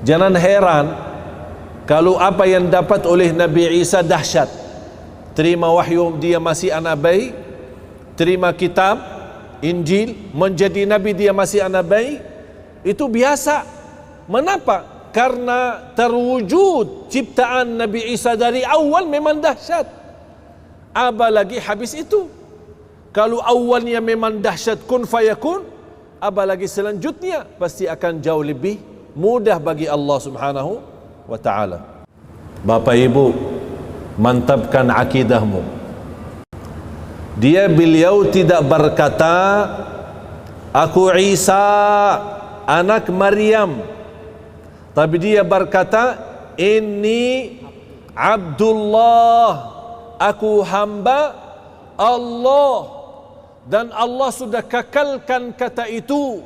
Jangan heran kalau apa yang dapat oleh Nabi Isa dahsyat. Terima wahyu dia masih anak bayi, terima kitab Injil, menjadi nabi dia masih anak bayi, itu biasa. Mengapa? Karena terwujud ciptaan Nabi Isa dari awal memang dahsyat. Apalagi habis itu. Kalau awalnya memang dahsyat kun fayakun, apalagi selanjutnya pasti akan jauh lebih mudah bagi Allah Subhanahu wa ta'ala. Bapak Ibu, mantapkan akidahmu. Beliau tidak berkata aku Isa anak Maryam, tapi dia berkata inni Abdullah, aku hamba Allah. Dan Allah sudah kekalkan kata itu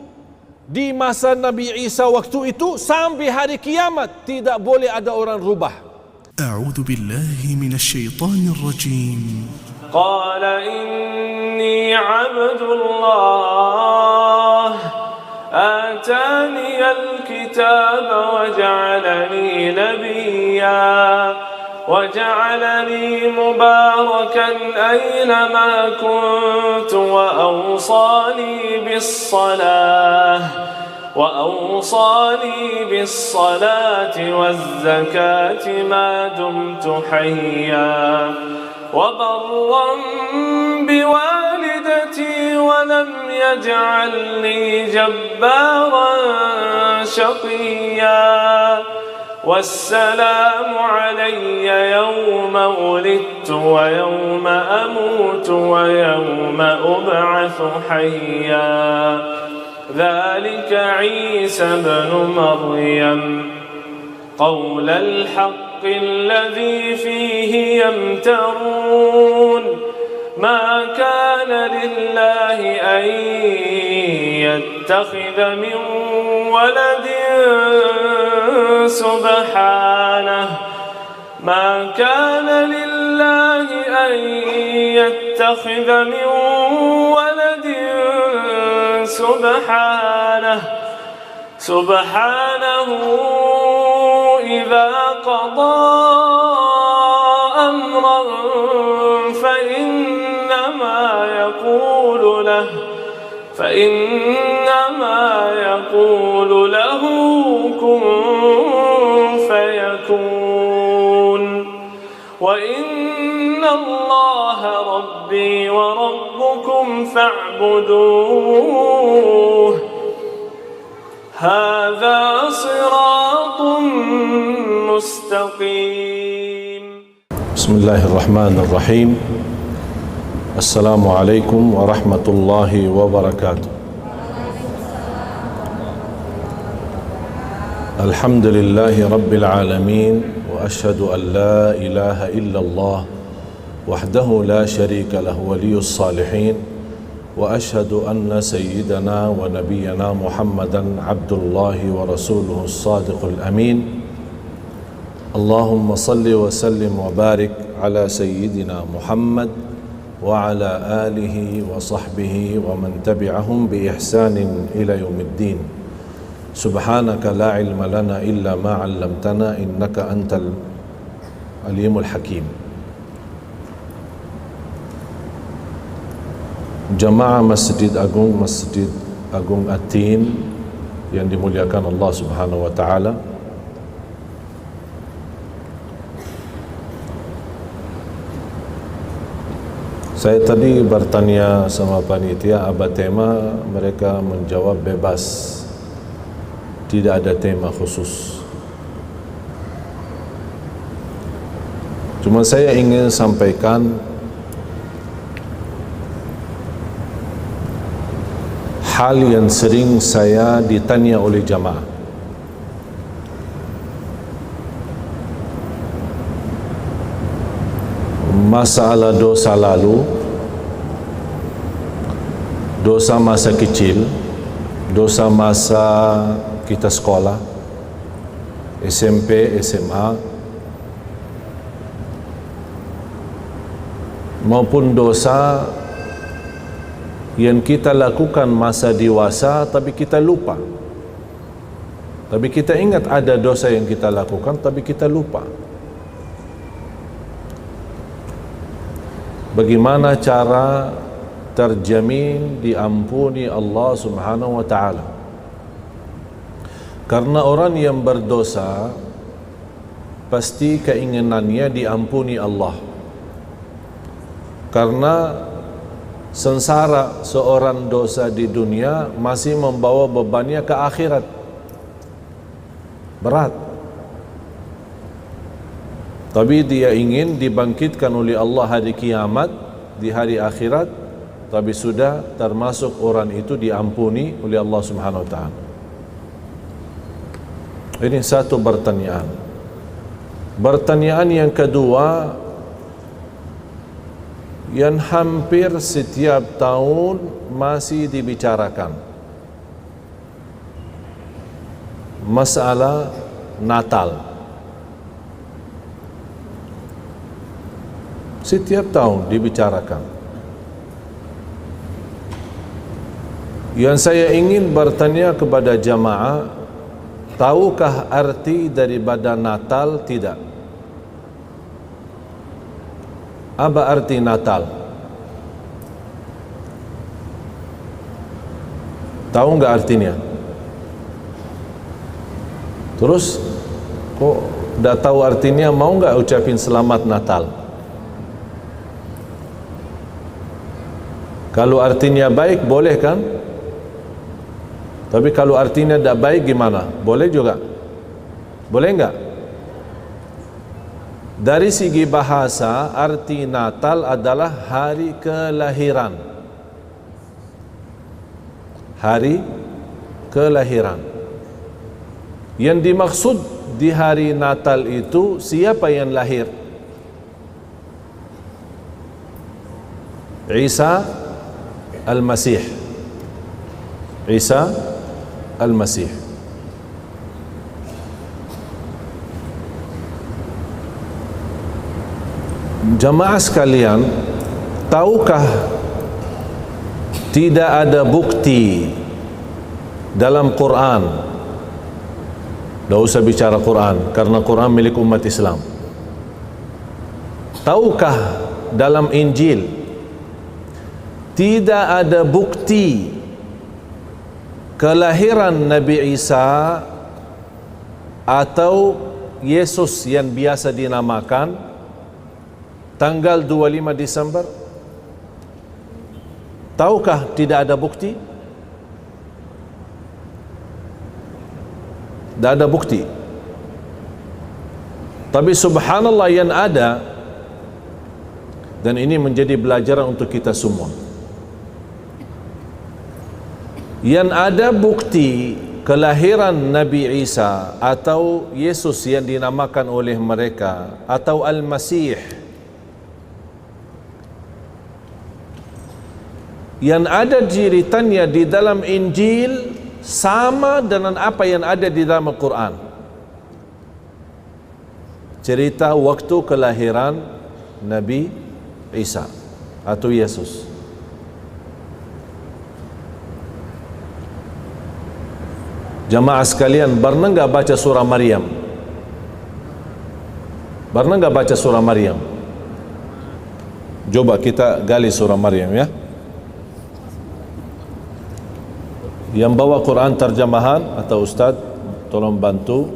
di masa Nabi Isa waktu itu sampai hari kiamat, tidak boleh ada orang rubah. A'udzu billahi minasy syaithanir rajim. Qala inni 'abdullah atani al-kitaba wa ja'alani nabiyya وجعلني مباركا أينما كنت وأوصاني بالصلاة والزكاة ما دمت حيا وبرا بوالدتي ولم يجعلني جبارا شقيا والسلام علي يوم ولدت ويوم أموت ويوم أبعث حيا ذلك عيسى بن مريم قول الحق الذي فيه يمترون ما كان لله أن يتخذ من ولد سبحانه ما كان لله أن يتخذ من ولد سبحانه إذا قضى أمرا فإنما يقول له كن فيكون وإن الله ربي وربكم فاعبدوه هذا صراط مستقيم. بسم الله الرحمن الرحيم. السلام عليكم ورحمة الله وبركاته. الحمد لله رب العالمين، وأشهد أن لا إله إلا الله وحده لا شريك له ولي الصالحين، وأشهد أن سيدنا ونبينا محمدا عبد الله ورسوله الصادق الأمين. اللهم صل وسلم وبارك على سيدنا محمد وعلى آله وصحبه ومن تبعهم بإحسان إلى يوم الدين. سبحانك لا علم لنا إلا ما علمتنا إنك أنت العليم الحكيم. Jamaah Masjid Agung Atin yang dimuliakan Allah Subhanahu wa taala. Saya tadi bertanya sama panitia apa tema, mereka menjawab bebas. Tidak ada tema khusus. Cuma saya ingin sampaikan hal yang sering saya ditanya oleh jamaah. Masalah dosa lalu, dosa masa kecil, dosa masa kita sekolah, SMP, SMA, maupun dosa yang kita lakukan masa dewasa tapi kita lupa. Tapi kita ingat ada dosa yang kita lakukan, tapi kita lupa. Bagaimana cara terjamin diampuni Allah Subhanahu wa ta'ala? Karena orang yang berdosa pasti keinginannya diampuni Allah. Karena sengsara seorang dosa di dunia masih membawa bebannya ke akhirat. Berat. Tapi dia ingin dibangkitkan oleh Allah hari kiamat, di hari akhirat, tapi sudah termasuk orang itu diampuni oleh Allah Subhanahu wa ta'ala. Ini satu pertanyaan. Pertanyaan yang kedua, yang hampir setiap tahun masih dibicarakan, masalah Natal. Setiap tahun dibicarakan. Yang saya ingin bertanya kepada jamaah, tahukah arti daripada Natal tidak? Apa arti Natal? Tahu enggak artinya? Terus kok dah tahu artinya, mau enggak ucapin selamat Natal? Kalau artinya baik boleh kan? Tapi kalau artinya tidak baik gimana? Boleh juga? Boleh enggak? Dari segi bahasa, arti Natal adalah hari kelahiran. Hari kelahiran. Yang dimaksud di hari Natal itu siapa yang lahir? Isa Al-Masih. Isa Al-Masih. Jamaah sekalian, tahukah tidak ada bukti dalam Quran? Tidak usah bicara Quran, karena Quran milik umat Islam. Tahukah dalam Injil tidak ada bukti kelahiran Nabi Isa atau Yesus yang biasa dinamakan tanggal 25 Desember? Tahukah tidak ada bukti? Tidak ada bukti. Tapi subhanallah yang ada, dan ini menjadi pelajaran untuk kita semua, yang ada bukti kelahiran Nabi Isa atau Yesus yang dinamakan oleh mereka atau Al-Masih, yang ada ceritanya di dalam Injil sama dengan apa yang ada di dalam Al-Quran. Cerita waktu kelahiran Nabi Isa atau Yesus. Jamaah sekalian, pernah enggak baca surah Maryam? Pernah enggak baca surah Maryam? Coba kita gali surah Maryam ya. Yang bawa Quran terjemahan atau Ustaz, tolong bantu.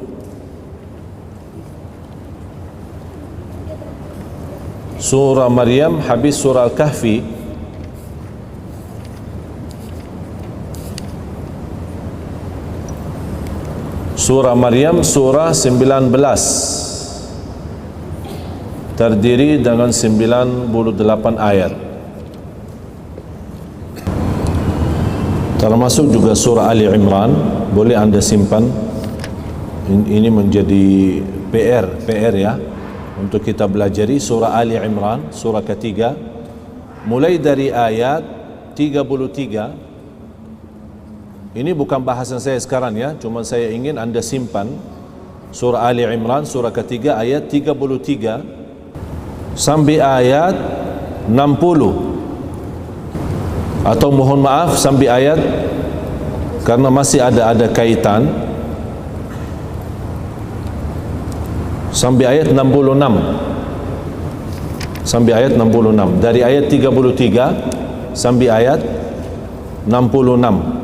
Surah Maryam habis surah Al-Kahfi. Surah Maryam surah 19, terdiri dengan 98 ayat. Termasuk juga surah Ali Imran, boleh anda simpan. Ini menjadi PR ya, untuk kita belajari surah Ali Imran, surah ketiga, mulai dari ayat 33. Ini bukan bahasan saya sekarang ya, cuma saya ingin anda simpan surah Ali Imran, surah ketiga, ayat 33 sampai ayat 60, atau mohon maaf sampai ayat, karena masih ada kaitan, sampai ayat 66. Sampai ayat 66. Dari ayat 33 sampai ayat 66.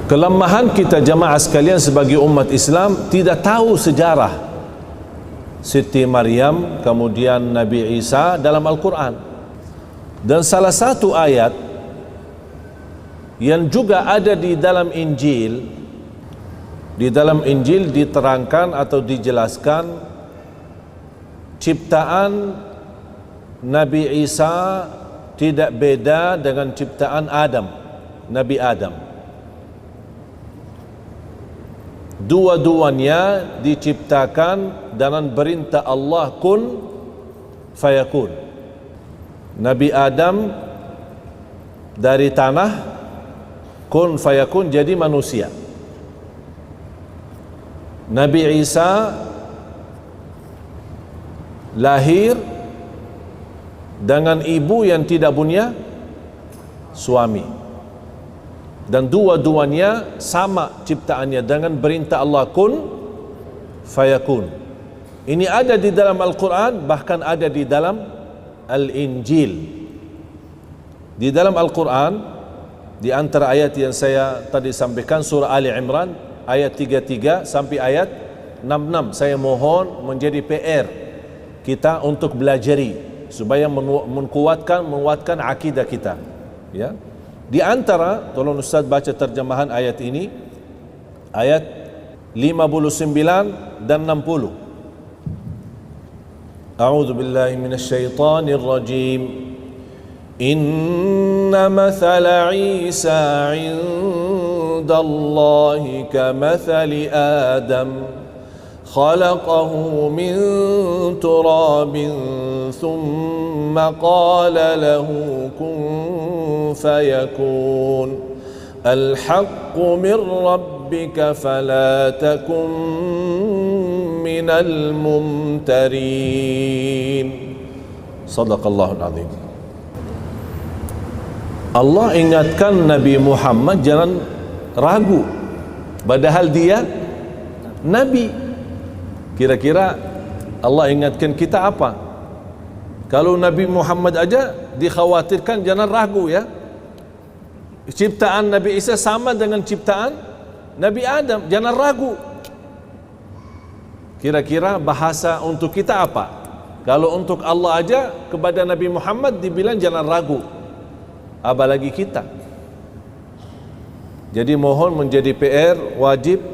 Kelemahan kita jamaah sekalian sebagai umat Islam, tidak tahu sejarah Siti Maryam kemudian Nabi Isa dalam Al-Quran. Dan salah satu ayat yang juga ada di dalam Injil, diterangkan atau dijelaskan ciptaan Nabi Isa tidak beda dengan ciptaan Adam, Nabi Adam. Dua-duanya diciptakan dengan perintah Allah, kun fayakun. Nabi Adam dari tanah, kun fayakun, jadi manusia. Nabi Isa lahir dengan ibu yang tidak punya suami, dan dua-duanya sama ciptaannya dengan perintah Allah, kun fayakun. Ini ada di dalam Al-Quran, bahkan ada di dalam Al-Injil. Di dalam Al-Quran, di antara ayat yang saya tadi sampaikan, surah Ali Imran ayat 33 sampai ayat 66, saya mohon menjadi PR kita untuk belajari supaya menguatkan akidah kita, ya. Di antara, tolong Ustaz baca terjemahan ayat ini, ayat 59 dan 60. A'udzu billahi minasyaitonir rajim. Inna mathala Isa 'indallahi kamathali Adam, khalaqahu min turabin thumma qala lahu kun fayakun. Al-haqqu min rabbika fala takun minal mumtarin. Sadaqallahul azim. Allah ingatkan Nabi Muhammad jangan ragu, padahal dia Nabi. Kira-kira Allah ingatkan kita apa? Kalau Nabi Muhammad aja dikhawatirkan jangan ragu, ya. Ciptaan Nabi Isa sama dengan ciptaan Nabi Adam, jangan ragu. Kira-kira bahasa untuk kita apa? Kalau untuk Allah aja kepada Nabi Muhammad dibilang jangan ragu, apalagi kita. Jadi mohon menjadi PR, wajib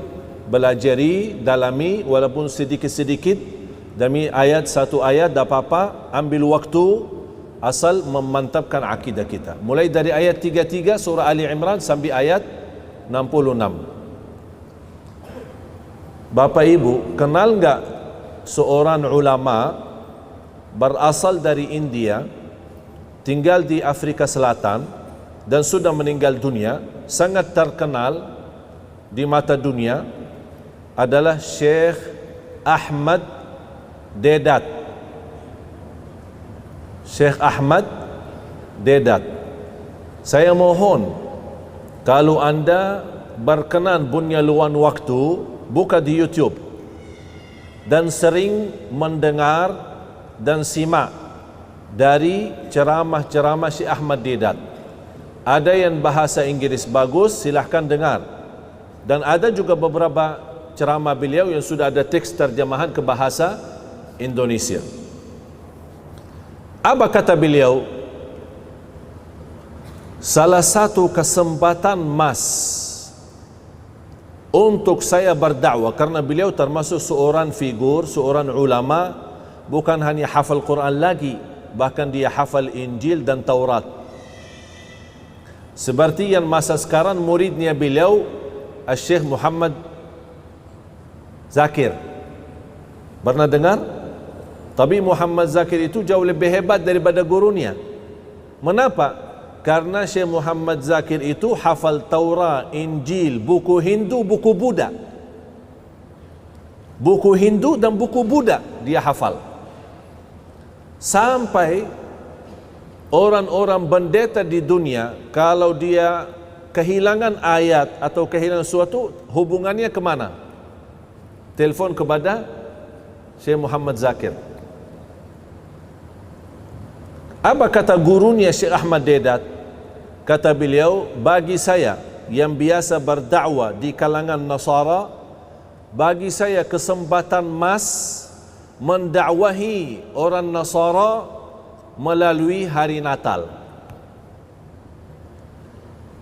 belajari, dalami walaupun sedikit-sedikit demi ayat, satu ayat tak apa-apa, ambil waktu asal memantapkan akidah kita. Mulai dari ayat 33 surah Ali Imran sampai ayat 66. Bapak Ibu, kenal enggak seorang ulama berasal dari India, tinggal di Afrika Selatan dan sudah meninggal dunia, sangat terkenal di mata dunia, adalah Syekh Ahmad Deedat. Syekh Ahmad Deedat. Saya mohon, kalau anda berkenan punya luang waktu, buka di YouTube dan sering mendengar dan simak dari ceramah-ceramah Syekh Ahmad Deedat. Ada yang bahasa Inggris bagus, silahkan dengar. Dan ada juga beberapa ceramah beliau yang sudah ada teks terjemahan ke bahasa Indonesia. Apa kata beliau? Salah satu kesempatan emas untuk saya berdakwah, karena beliau termasuk seorang figur, seorang ulama, bukan hanya hafal Quran lagi, bahkan dia hafal Injil dan Taurat. Seperti yang masa sekarang muridnya beliau, Syekh Muhammad Zakir. Pernah dengar? Tapi Muhammad Zakir itu jauh lebih hebat daripada gurunya. Mengapa? Karena Syekh Muhammad Zakir itu hafal Taurat, Injil, buku Hindu, buku Buddha. Buku Hindu dan buku Buddha dia hafal. Sampai orang-orang pendeta di dunia, kalau dia kehilangan ayat atau kehilangan sesuatu, hubungannya kemana? telefon kepada Syekh Muhammad Zakir. Apa kata gurunya Syekh Ahmad Deedat? Kata beliau, bagi saya yang biasa berdakwah di kalangan Nasara, bagi saya kesempatan emas mendakwahi orang Nasara melalui hari Natal.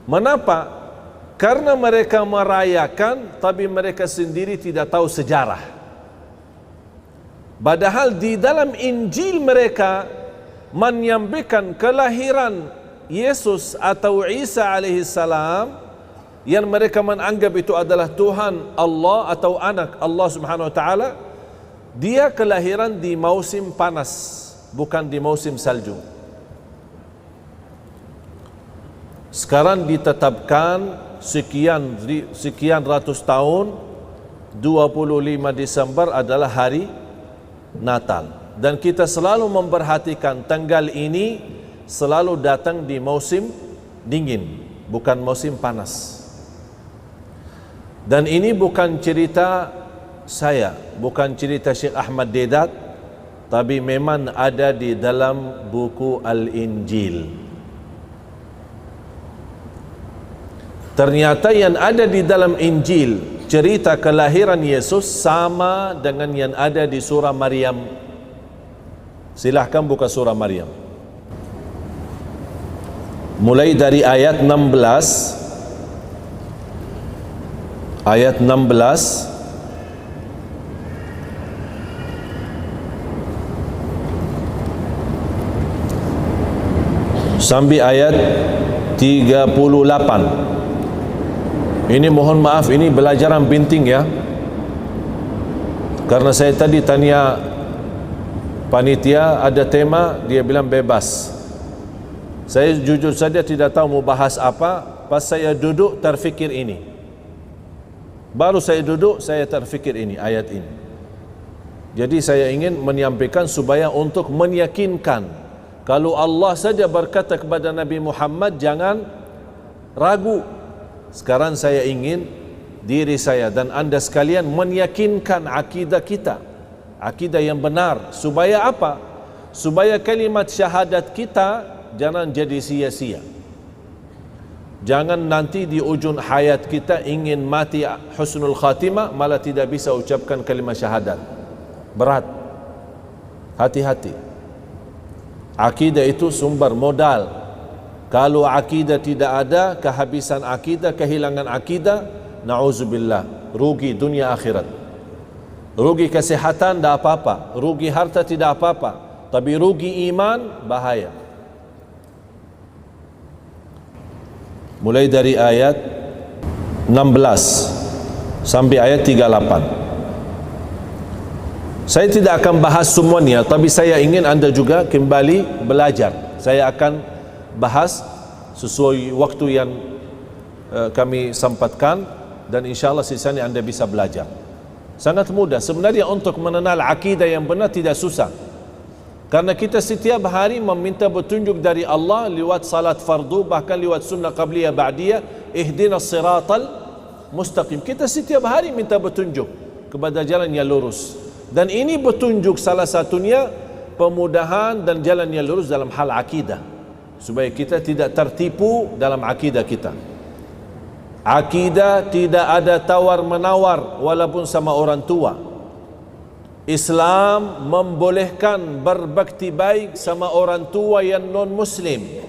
Mengapa? Karena mereka merayakan tapi mereka sendiri tidak tahu sejarah. Padahal di dalam Injil mereka menyampaikan kelahiran Yesus atau Isa alaihissalam yang mereka menganggap itu adalah Tuhan Allah atau anak Allah Subhanahu wa taala. Dia kelahiran di musim panas, bukan di musim salju. Sekarang ditetapkan sekian ratus tahun, 25 Desember adalah hari Natal. Dan kita selalu memperhatikan tanggal ini selalu datang di musim dingin, bukan musim panas. Dan ini bukan cerita saya, bukan cerita Syekh Ahmad Deedat, tapi memang ada di dalam buku Al-Injil. Ternyata yang ada di dalam Injil, cerita kelahiran Yesus sama dengan yang ada di surah Maryam. Silahkan buka surah Maryam. Mulai dari ayat 16. Ayat 16 sampai ayat 38. Ini mohon maaf, ini belajaran penting ya. Karena saya tadi tanya panitia ada tema, dia bilang bebas. Saya jujur saja tidak tahu mau bahas apa. Pas saya duduk terfikir ini. Baru saya duduk saya terfikir ini, ayat ini. Jadi saya ingin menyampaikan supaya untuk meyakinkan, kalau Allah saja berkata kepada Nabi Muhammad jangan ragu. Sekarang saya ingin diri saya dan anda sekalian meyakinkan akidah kita, akidah yang benar. Supaya apa? Supaya kalimat syahadat kita jangan jadi sia-sia. Jangan nanti di ujung hayat kita ingin mati husnul khatimah malah tidak bisa ucapkan kalimat syahadat. Berat. Hati-hati. Akidah itu sumber modal. Kalau akidah tidak ada, kehabisan akidah, kehilangan akidah, na'udzubillah, rugi dunia akhirat. Rugi kesehatan tidak apa-apa, rugi harta tidak apa-apa, tapi rugi iman bahaya. Mulai dari ayat 16 sampai ayat 38. Saya tidak akan bahas semuanya, tapi saya ingin anda juga kembali belajar. Saya akan bahas sesuai waktu yang kami sempatkan dan insyaAllah sisanya anda bisa belajar. Sangat mudah sebenarnya untuk mengenal akidah yang benar, tidak susah. Karena kita setiap hari meminta petunjuk dari Allah lewat salat fardu, bahkan lewat sunnah qabliyah ba'diyah, ihdinas siratal mustaqim. Kita setiap hari minta petunjuk kepada jalan yang lurus. Dan ini petunjuk salah satunya pemudahan dan jalan yang lurus dalam hal akidah. Supaya kita tidak tertipu dalam akidah kita. Akidah tidak ada tawar-menawar walaupun sama orang tua. Islam membolehkan berbakti baik sama orang tua yang non-muslim.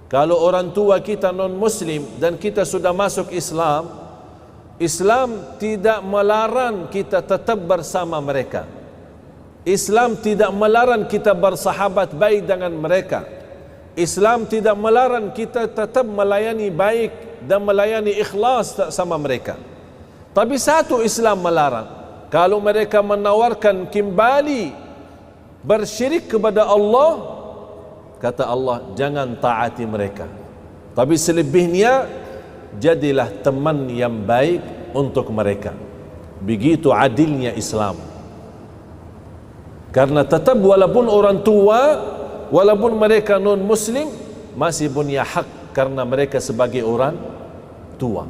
Kalau orang tua kita non-muslim dan kita sudah masuk Islam, Islam tidak melarang kita tetap bersama mereka. Islam tidak melarang kita bersahabat baik dengan mereka. Islam tidak melarang kita tetap melayani baik dan melayani ikhlas sama mereka. Tapi satu Islam melarang, kalau mereka menawarkan kembali bersyirik kepada Allah, kata Allah jangan taati mereka. Tapi selebihnya jadilah teman yang baik untuk mereka. Begitu adilnya Islam. Karena tetap walaupun orang tua, walaupun mereka non-muslim, masih punya hak karena mereka sebagai orang tua.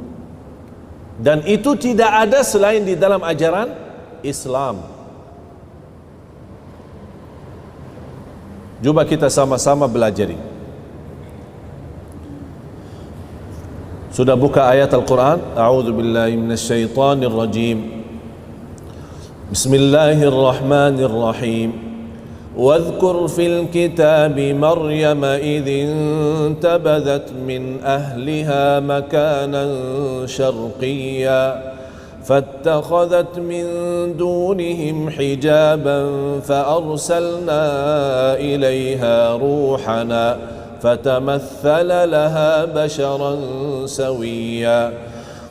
Dan itu tidak ada selain di dalam ajaran Islam. Cuba kita sama-sama belajari. Sudah buka ayat Al-Quran? A'udzu billahi minasyaitonir rajim. Bismillahirrahmanirrahim. واذكر في الكتاب مريم إذ انتبذت من أهلها مكانا شرقيا فاتخذت من دونهم حجابا فأرسلنا إليها روحنا فتمثل لها بشرا سويا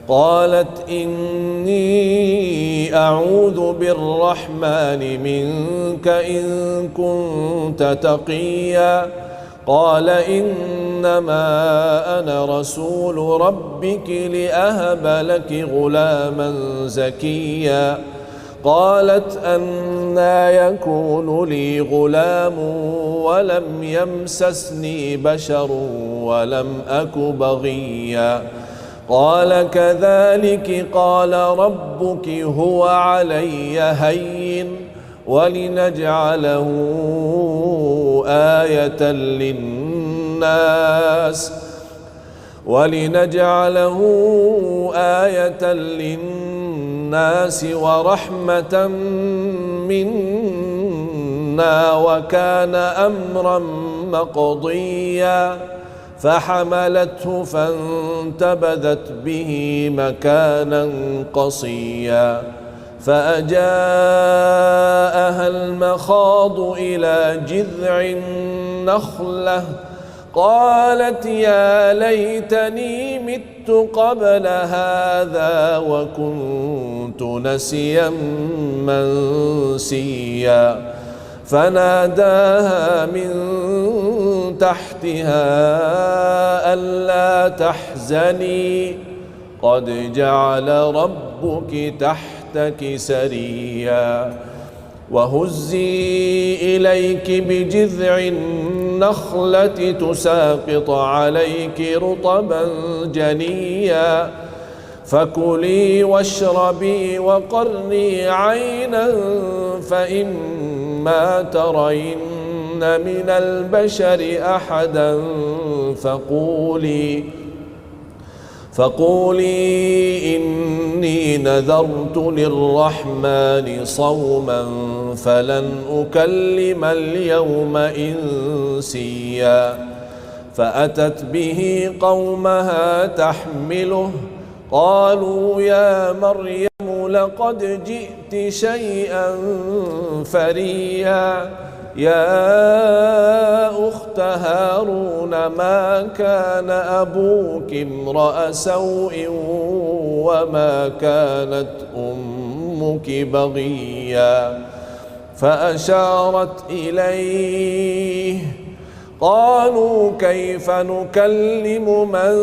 قالت إني أعوذ بالرحمن منك إن كنت تقيا قال إنما أنا رسول ربك لأهب لك غلاما زكيا قالت أنى يكون لي غلام ولم يمسسني بشر ولم أك بغيا قال كذلك قال ربك هو علي هين ولنجعله آية للناس ورحمة منا وكان أمرا مقضيا فحملته فانتبذت به مكانا قصيا فأجاءها المخاض إلى جذع النخلة قالت يا ليتني مت قبل هذا وكنت نسيا منسيا فناداها من تحتها ألا تحزني قد جعل ربك تحتك سريا وهزي إليك بجذع النخلة تساقط عليك رطبا جنيا فكلي واشربي وقري عينا فإما ترين من البشر أحدا فقولي إني نذرت للرحمن صوما فلن أكلم اليوم إنسيا فأتت به قومها تحمله قالوا يا مريم لقد جئت شيئا فريا يا أخت هارون ما كان أبوك امرأ سوء وما كانت أمك بغيا فأشارت إليه قالوا كيف نكلم من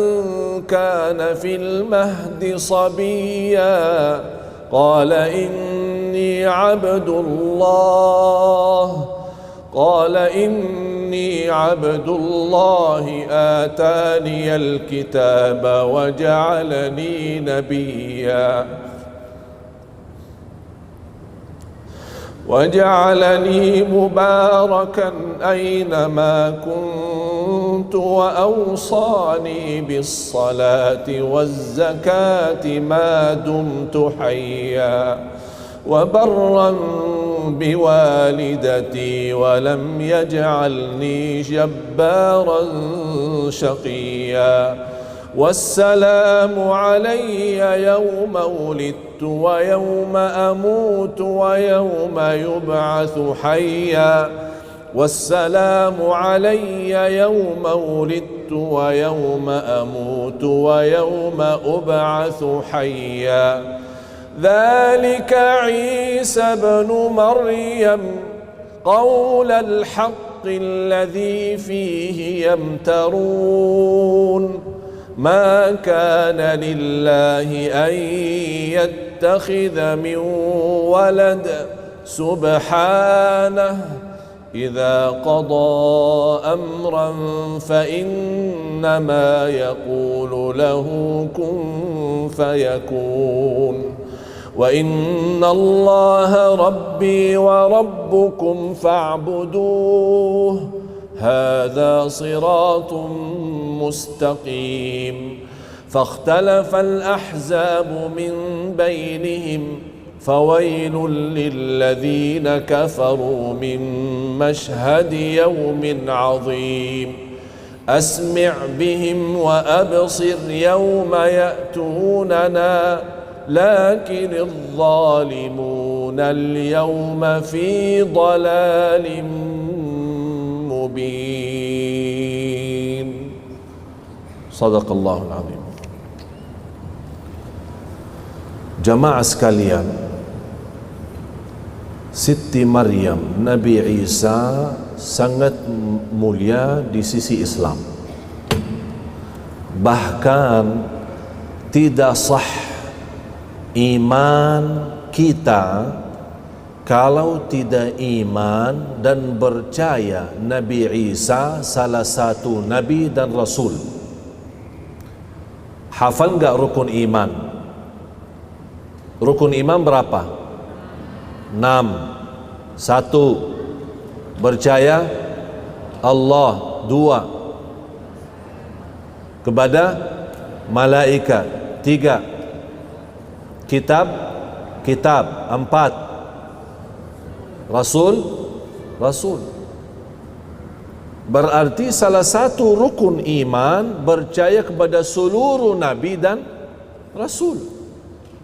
كان في المهد صبيا قال إني عبد الله آتاني الكتاب وجعلني نبيا وجعلني مباركا أينما كنت وأوصاني بالصلاة والزكاة ما دمت حيا وبرا بوالدتي ولم يجعلني جبارا شقيا والسلام علي يوم ولدت ويوم أموت ويوم يبعث حيا والسلام علي يوم ولدت ويوم أموت ويوم أبعث حيا ذلك عيسى بن مريم قول الحق الذي فيه يمترون ما كان لله أن يتخذ من ولد سبحانه إذا قضى أمرا فإنما يقول له كن فيكون وإن الله ربي وربكم فاعبدوه هذا صراط مستقيم فاختلف الأحزاب من بينهم فويل للذين كفروا من مشهد يوم عظيم أسمع بهم وأبصر يوم يأتوننا لكن الظالمون اليوم في ضلال مبين صدق الله العظيم. Jamaah sekalian, Siti Maryam, Nabi Isa sangat mulia di sisi Islam. Bahkan tidak sah iman kita kalau tidak iman dan percaya Nabi Isa salah satu Nabi dan Rasul. Hafal enggak rukun iman? Rukun iman berapa? 6. 1. Percaya Allah. 2. Kepada malaikat. 3. Kitab. 4. Rasul. Berarti salah satu rukun iman percaya kepada seluruh Nabi dan Rasul.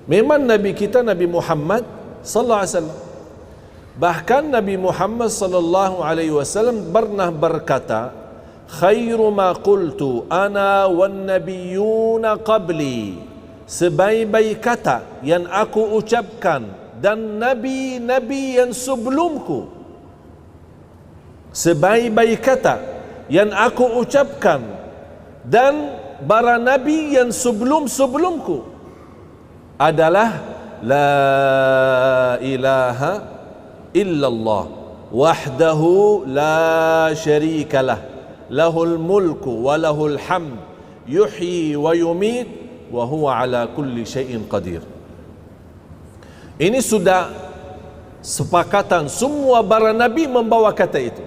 Memang Nabi kita Nabi Muhammad sallallahu alaihi wasallam. Bahkan Nabi Muhammad sallallahu alaihi wasallam pernah berkata, "Khairu ma qultu ana wan nabiyyuna qabli." Sebaik-baik kata yang aku ucapkan dan nabi-nabi yang sebelumku. Sebaik-baik kata yang aku ucapkan dan para nabi yang sebelum-sebelumku adalah la ilaha illallah wahdahu la syarikalah lahul mulku wa lahul hamd yuhyi wa yumit wa huwa ala kulli syai'in qadir. Ini sudah sepakatan semua para nabi membawa kata itu.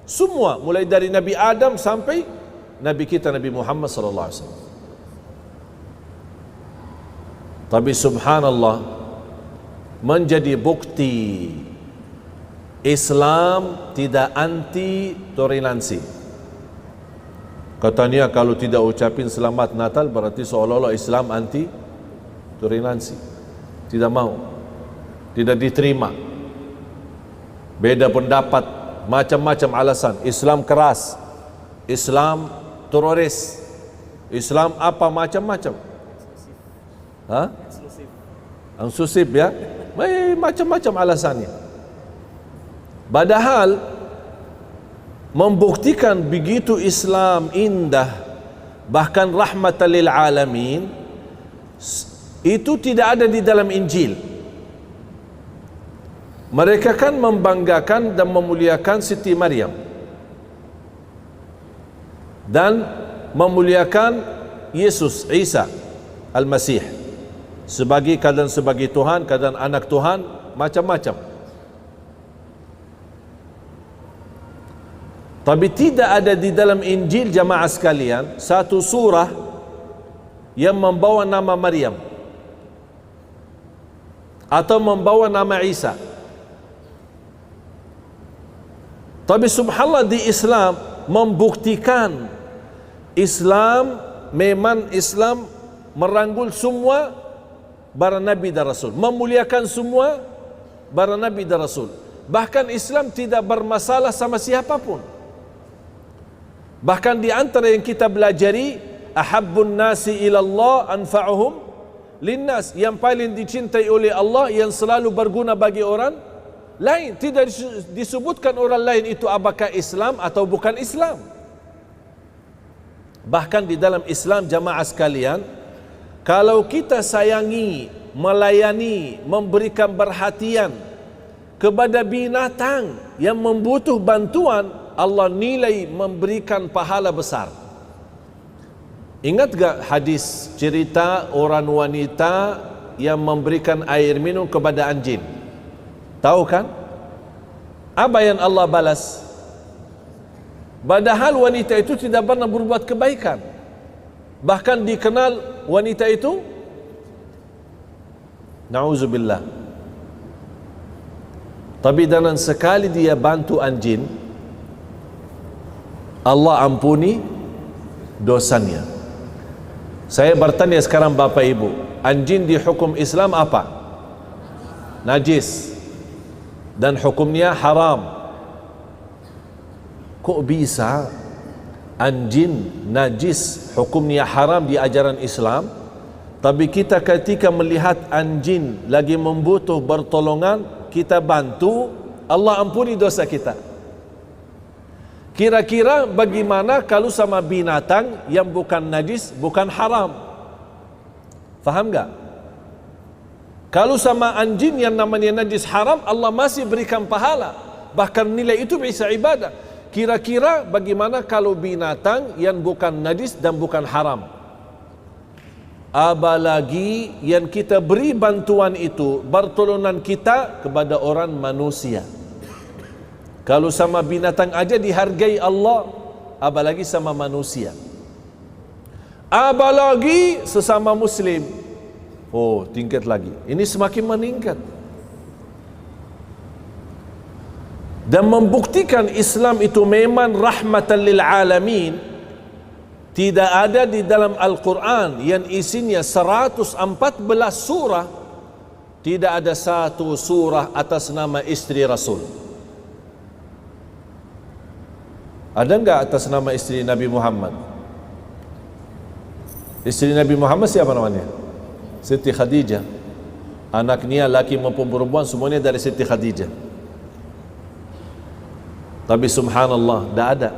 Semua mulai dari Nabi Adam sampai Nabi kita Nabi Muhammad sallallahu alaihi wasallam. Tapi subhanallah, menjadi bukti Islam tidak anti toleransi. Katanya kalau tidak ucapin selamat Natal berarti seolah-olah Islam anti toleransi. Tidak mau, tidak diterima, beda pendapat, macam-macam alasan. Islam keras, Islam teroris, Islam apa macam-macam. Eksklusif ya, macam-macam alasannya. Padahal membuktikan begitu Islam indah, bahkan rahmatan lil alamin, itu tidak ada di dalam Injil. Mereka kan membanggakan dan memuliakan Siti Maryam dan memuliakan Yesus Isa Al-Masih sebagai kadang sebagai Tuhan, kadang anak Tuhan, macam-macam. Tapi tidak ada di dalam Injil jamaah sekalian satu surah yang membawa nama Maryam atau membawa nama Isa. Tapi subhanallah di Islam membuktikan Islam memang Islam merangkul semua para nabi dan rasul, memuliakan semua para nabi dan rasul. Bahkan Islam tidak bermasalah sama siapapun. Bahkan di antara yang kita belajari, ahabbun nasi ilallah anfa'uhum linnas, yang paling dicintai oleh Allah yang selalu berguna bagi orang lain. Tidak disebutkan orang lain itu apakah Islam atau bukan Islam. Bahkan di dalam Islam jamaah sekalian, kalau kita sayangi, melayani, memberikan perhatian kepada binatang yang membutuh bantuan, Allah nilai memberikan pahala besar. Ingat gak hadis cerita orang wanita yang memberikan air minum kepada anjing? Tahu kan? Apa yang Allah balas? Padahal wanita itu tidak pernah berbuat kebaikan. Bahkan dikenal wanita itu, na'udzubillah, tapi dalam sekali dia bantu anjing, Allah ampuni dosanya. Saya bertanya sekarang Bapak Ibu, anjing di hukum Islam apa? Najis, dan hukumnya haram. Kok bisa anjing najis hukumnya haram di ajaran Islam, tapi kita ketika melihat anjing lagi membutuh pertolongan, kita bantu, Allah ampuni dosa kita? Kira-kira bagaimana kalau sama binatang yang bukan najis, bukan haram? Faham gak? Kalau sama anjing yang namanya najis haram, Allah masih berikan pahala, bahkan nilai itu bisa ibadah. Kira-kira bagaimana kalau binatang yang bukan najis dan bukan haram? Apalagi yang kita beri bantuan itu, pertolongan kita kepada orang manusia. Kalau sama binatang aja dihargai Allah, apalagi sama manusia, apalagi sesama muslim. Oh, tingkat lagi. Ini semakin meningkat. Dan membuktikan Islam itu memang rahmatan lil alamin. Tidak ada di dalam Al-Quran yang isinya 114 surah, tidak ada satu surah atas nama istri Rasul. Ada enggak atas nama istri Nabi Muhammad? Istri Nabi Muhammad siapa namanya? Siti Khadijah. Anaknya laki maupun perempuan semuanya dari Siti Khadijah. Tapi subhanallah, tidak ada.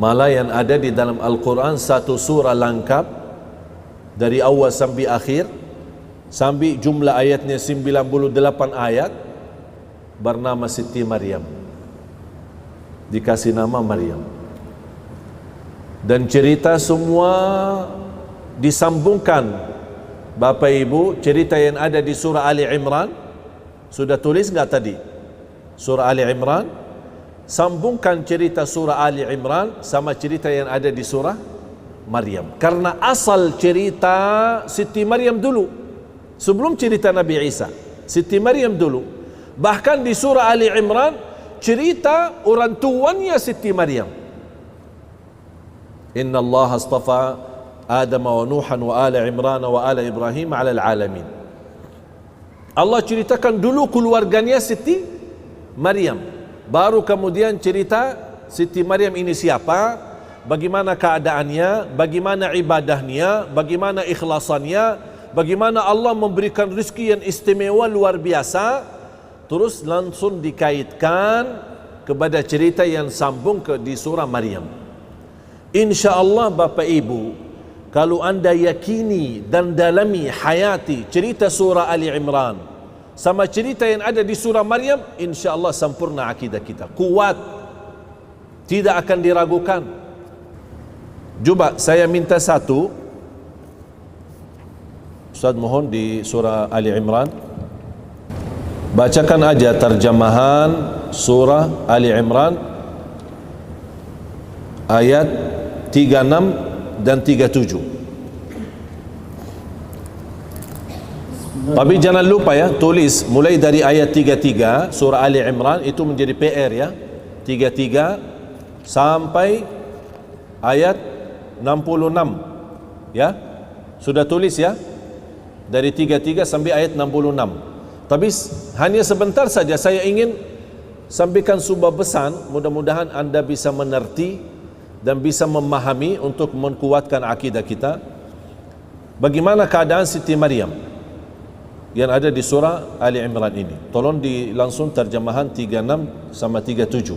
Malah yang ada di dalam Al-Quran satu surah lengkap dari awal sampai akhir, sampai jumlah ayatnya 98 ayat, bernama Siti Maryam. Dikasih nama Maryam. Dan cerita semua disambungkan. Bapak Ibu, cerita yang ada di surah Ali Imran, sudah tulis enggak tadi? Surah Ali Imran, sambungkan cerita surah Ali Imran sama cerita yang ada di surah Maryam. Karena asal cerita Siti Maryam dulu, sebelum cerita Nabi Isa. Siti Maryam dulu. Bahkan di surah Ali Imran cerita orang tuanya Siti Maryam. Inna Allah astafa Adam wa Nuhan wa ala Imran wa ala Ibrahim ala alamin. Allah ceritakan dulu keluarganya Siti Maryam, baru kemudian cerita Siti Maryam ini siapa, bagaimana keadaannya, bagaimana ibadahnya, bagaimana ikhlasannya, bagaimana Allah memberikan rezeki yang istimewa luar biasa. Terus langsung dikaitkan kepada cerita yang sambung di surah Maryam. InsyaAllah Bapak Ibu, kalau anda yakini dan dalami hayati cerita surah Ali Imran sama cerita yang ada di surah Maryam, insyaAllah sempurna akidah kita, kuat, tidak akan diragukan. Coba saya minta satu, Ustaz mohon di surah Ali Imran, bacakan aja terjemahan surah Ali Imran ayat 36 dan 37. Tapi jangan lupa ya, tulis mulai dari ayat 33 surah Ali Imran, itu menjadi PR ya. 33 sampai ayat 66 ya. Sudah tulis ya? Dari 33 sampai ayat 66. Tapi hanya sebentar saja saya ingin sampaikan sebuah pesan, mudah-mudahan anda bisa mengerti dan bisa memahami untuk menguatkan akidah kita. Bagaimana keadaan Siti Maryam yang ada di surah Ali Imran ini? Tolong langsung terjemahan 36 sama 37.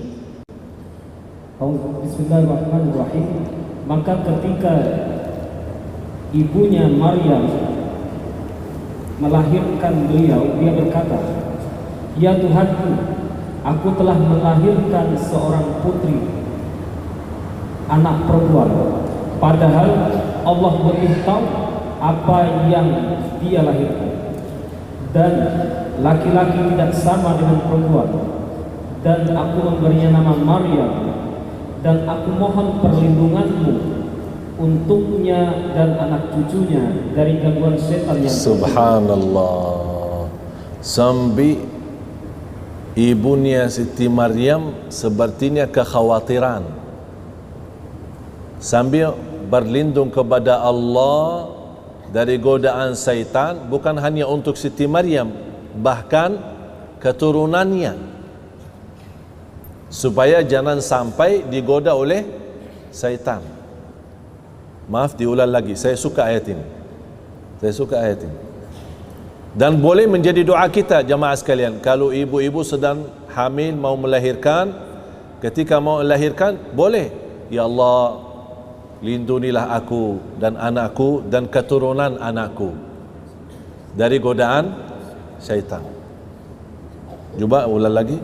Bismillahirrahmanirrahim. Maka ketika ibunya Maryam melahirkan beliau, dia berkata, Ya Tuhanku, aku telah melahirkan seorang putri, anak perempuan, padahal Allah lebih tahu apa yang dia lahirkan. Dan laki-laki tidak sama dengan perempuan. Dan aku memberinya nama Maryam. Dan aku mohon perlindunganmu untuknya dan anak cucunya dari gangguan setan yang Subhanallah. Sambil ibunya Siti Maryam sepertinya kekhawatiran, sambil berlindung kepada Allah dari godaan syaitan, bukan hanya untuk Siti Maryam, bahkan keturunannya, supaya jangan sampai digoda oleh syaitan. Maaf, diulang lagi, saya suka ayat ini. Dan boleh menjadi doa kita, jamaah sekalian. Kalau ibu-ibu sedang hamil mau melahirkan, ketika mau melahirkan, boleh, ya Allah, lindungilah aku dan anakku dan keturunan anakku dari godaan syaitan. Coba ulang lagi.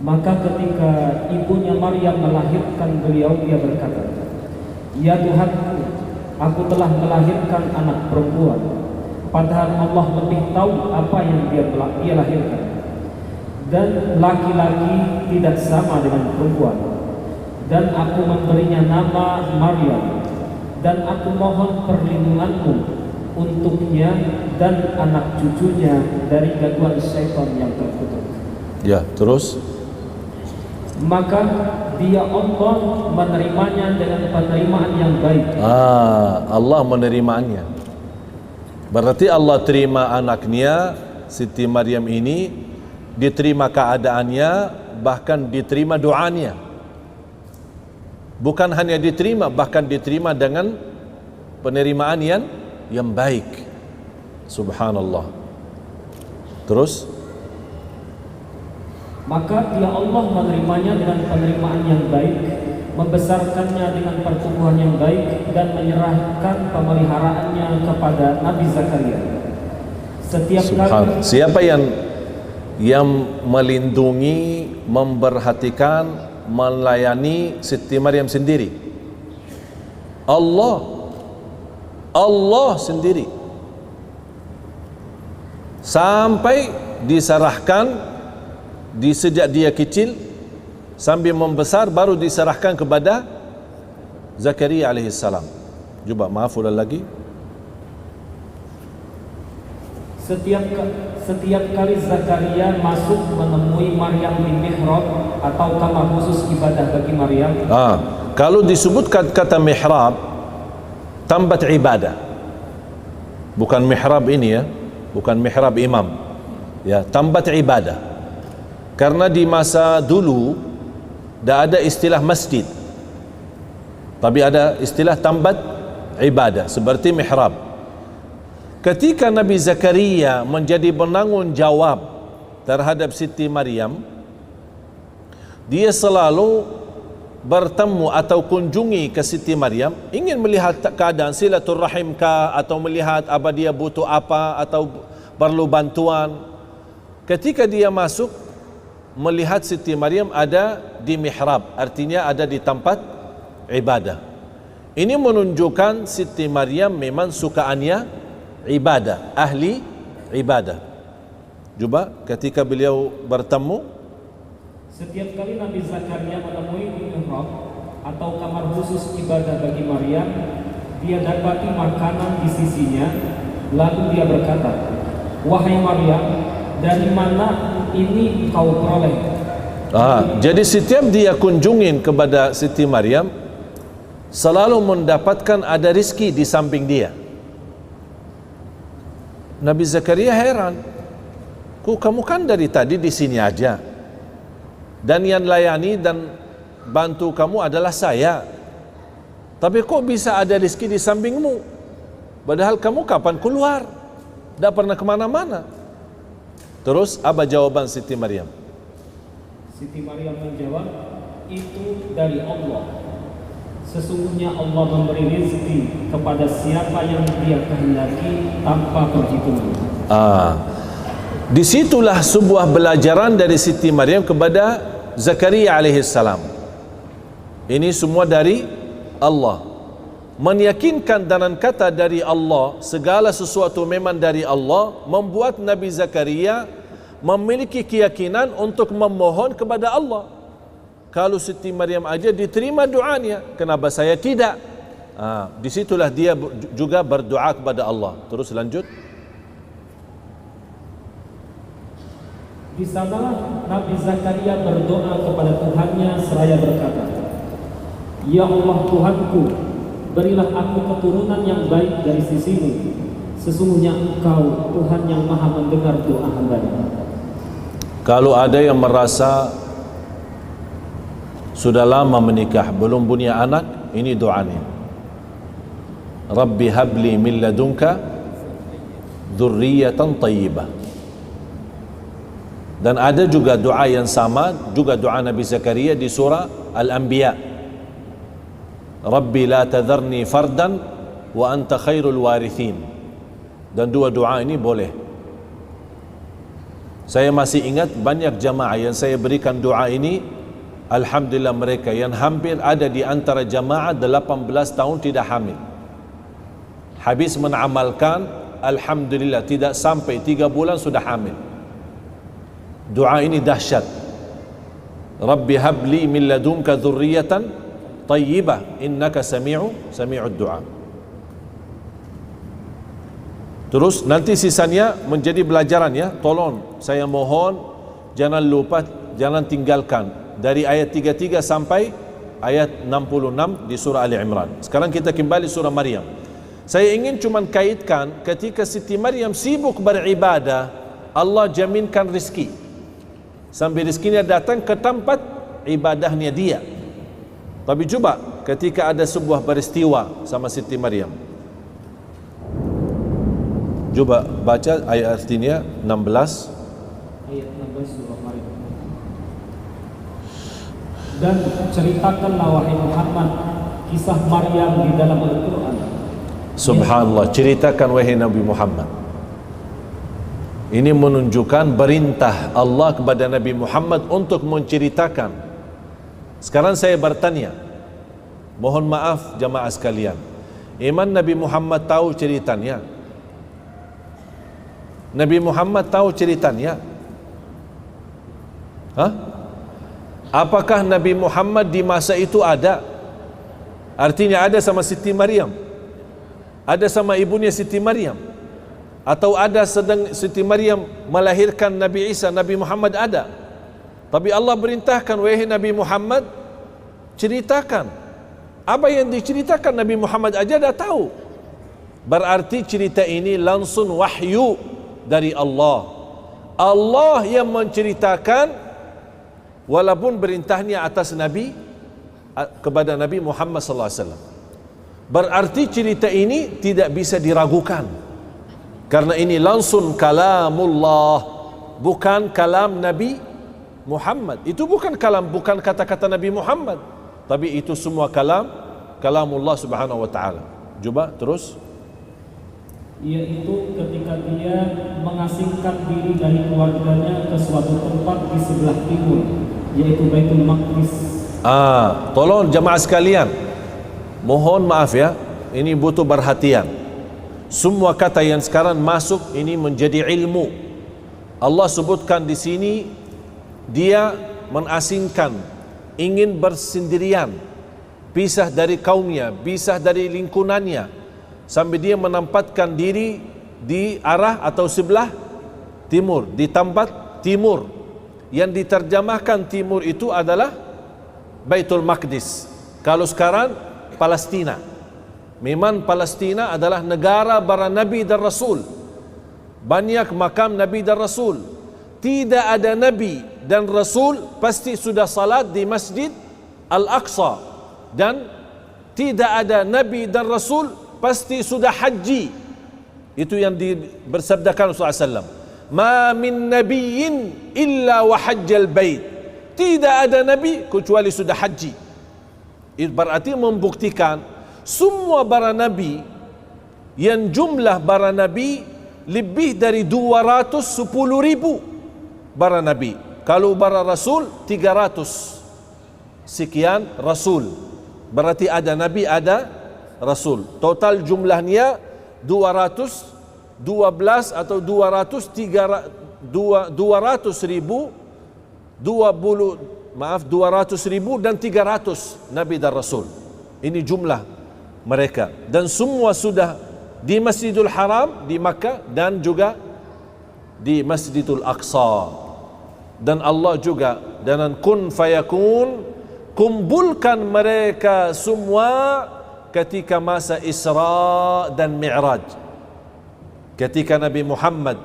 Maka ketika ibunya Maryam melahirkan beliau, dia berkata, Ya Tuhanku, aku telah melahirkan anak perempuan, padahal Allah lebih tahu apa yang dia lahirkan. Dan laki-laki tidak sama dengan perempuan. Dan aku memberinya nama Maryam. Dan aku mohon perlindunganmu untuknya dan anak cucunya dari gangguan syaitan yang terkutuk. Ya, terus. Maka dia Allah menerimanya dengan penerimaan yang baik. Allah menerimanya. Berarti Allah terima anaknya Siti Maryam ini, diterima keadaannya, bahkan diterima doanya. Bukan hanya diterima, bahkan diterima dengan penerimaan yang baik. Subhanallah. Terus, maka dia Allah menerimanya dengan penerimaan yang baik, membesarkannya dengan pertumbuhan yang baik, dan menyerahkan pemeliharaannya kepada Nabi Zakaria. Setiap kali siapa yang melindungi, memperhatikan, melayani Siti Maryam sendiri? Allah sendiri. Sampai diserahkan sejak dia kecil sambil membesar, baru diserahkan kepada Zakaria alaihissalam. Coba, maaf ulang lagi. Setiap kali Zakaria masuk menemui Maryam di mihrab atau kamar khusus ibadah bagi Maryam. Kalau disebutkan kata mihrab, tambat ibadah. Bukan mihrab ini ya, bukan mihrab imam. Ya, tambat ibadah. Karena di masa dulu tidak ada istilah masjid, tapi ada istilah tambat ibadah seperti mihrab. Ketika Nabi Zakaria menjadi penanggung jawab terhadap Siti Maryam, dia selalu bertemu atau kunjungi ke Siti Maryam, ingin melihat keadaan silaturrahim kah, atau melihat apa dia butuh apa atau perlu bantuan. Ketika dia masuk, melihat Siti Maryam ada di mihrab, artinya ada di tempat ibadah. Ini menunjukkan Siti Maryam memang sukaannya ibadah, ahli ibadah. Coba ketika beliau bertemu, setiap kali Nabi Zakaria menemui di mihrab atau kamar khusus ibadah bagi Maryam, dia dapati makanan di sisinya, lalu dia berkata, Wahai Maryam, dari mana ini kau peroleh? Jadi setiap dia kunjungin kepada Siti Maryam, selalu mendapatkan ada rizki di samping dia. Nabi Zakaria heran, kamu kan dari tadi di sini aja, dan yang layani dan bantu kamu adalah saya, tapi kok bisa ada rizki di sampingmu? Padahal kamu kapan keluar? Tidak pernah kemana-mana. Terus apa jawaban Siti Maryam? Siti Maryam menjawab, itu dari Allah. Sesungguhnya Allah memberi rezeki kepada siapa yang dia kehendaki tanpa perhitungan. Disitulah sebuah belajaran dari Siti Maryam kepada Zakaria alaihissalam. Ini semua dari Allah. Meyakinkan dengan kata dari Allah, segala sesuatu memang dari Allah, membuat Nabi Zakaria memiliki keyakinan untuk memohon kepada Allah. Kalau Siti Maryam aja diterima doanya, kenapa saya tidak? Disitulah dia juga berdoa kepada Allah. Terus lanjut. Di sanalah Nabi Zakaria berdoa kepada Tuhannya seraya berkata, Ya Allah Tuhanku, berilah aku keturunan yang baik dari sisimu. Sesungguhnya Engkau Tuhan yang maha mendengar doa hamba-Nya. Kalau ada yang merasa sudah lama menikah belum punya anak, ini doanya. Rabbi habli min ladunka dzurriyyatan thayyibah. Dan ada juga doa yang sama, juga doa Nabi Zakaria di surah Al-Anbiya. Rabbi la tadharni fardan wa anta khairul warithin. Dan dua doa ini boleh. Saya masih ingat banyak jamaah yang saya berikan doa ini, alhamdulillah mereka yang hampir ada di antara jamaah 18 tahun tidak hamil. Habis menamalkan, alhamdulillah tidak sampai 3 bulan sudah hamil. Doa ini dahsyat. Rabbi habli min ladunka dzurriyyatan thayyibah innaka sami'ud du'a. Terus nanti sisanya menjadi pelajaran ya. Tolong saya mohon jangan lupa, jangan tinggalkan dari ayat 33 sampai ayat 66 di surah Ali Imran. Sekarang kita kembali surah Maryam. Saya ingin cuma kaitkan ketika Siti Maryam sibuk beribadah, Allah jaminkan rezeki. Sampai rezekinya datang ke tempat ibadahnya dia. Tapi coba ketika ada sebuah peristiwa sama Siti Maryam, coba baca ayat artinya 16. Ayat 16 surah Maryam. Dan ceritakanlah wahai Muhammad kisah Maryam di dalam Al-Quran. Subhanallah, ceritakan wahai Nabi Muhammad. Ini menunjukkan perintah Allah kepada Nabi Muhammad untuk menceritakan. Sekarang saya bertanya, mohon maaf jamaah sekalian, iman Nabi Muhammad tahu ceritanya? Nabi Muhammad tahu ceritanya? Apakah Nabi Muhammad di masa itu ada? Artinya ada sama Siti Maryam, ada sama ibunya Siti Maryam, atau ada sedang Siti Maryam melahirkan Nabi Isa, Nabi Muhammad ada. Tapi Allah perintahkan, wahai Nabi Muhammad, ceritakan. Apa yang diceritakan Nabi Muhammad aja dah tahu. Berarti cerita ini langsung wahyu dari Allah. Allah yang menceritakan, walaupun perintahnya atas Nabi, kepada Nabi Muhammad sallallahu alaihi wasallam. Berarti cerita ini tidak bisa diragukan. Karena ini langsung kalamullah, bukan kalam Nabi Muhammad. Itu bukan kalam, bukan kata-kata Nabi Muhammad, tapi itu semua kalamullah subhanahu wa ta'ala. Coba terus. Yaitu ketika dia mengasingkan diri dari keluarganya ke suatu tempat di sebelah timur, yaitu Baitul Maqdis. Tolong jamaah sekalian, mohon maaf ya, ini butuh perhatian. Semua kata yang sekarang masuk ini menjadi ilmu. Allah sebutkan di sini dia mengasingkan, ingin bersendirian, pisah dari kaumnya, pisah dari lingkungannya, sampai dia menempatkan diri di arah atau sebelah timur, di tempat timur. Yang diterjemahkan timur itu adalah Baitul Maqdis. Kalau sekarang Palestina. Memang Palestina adalah negara para Nabi dan Rasul. Banyak makam Nabi dan Rasul. Tidak ada Nabi dan Rasul pasti sudah salat di Masjid Al-Aqsa. Dan tidak ada Nabi dan Rasul pasti sudah haji. Itu yang bersabdakan Rasulullah SAW. Ma min nabiyyin illa wa hajjal bait. Tidak ada Nabi kecuali sudah haji. Itu berarti membuktikan semua para nabi, yang jumlah para nabi lebih dari 210,000 para nabi. Kalau para rasul 300 sekian rasul. Berarti ada nabi, ada rasul. Total jumlahnya 212 atau 200,000 dan 300 nabi dan rasul. Ini jumlah mereka, dan semua sudah di Masjidil Haram di Makkah dan juga di Masjidil Aqsa. Dan Allah juga dengan kun fayakun kumpulkan mereka semua ketika masa Isra dan Mi'raj. Ketika Nabi Muhammad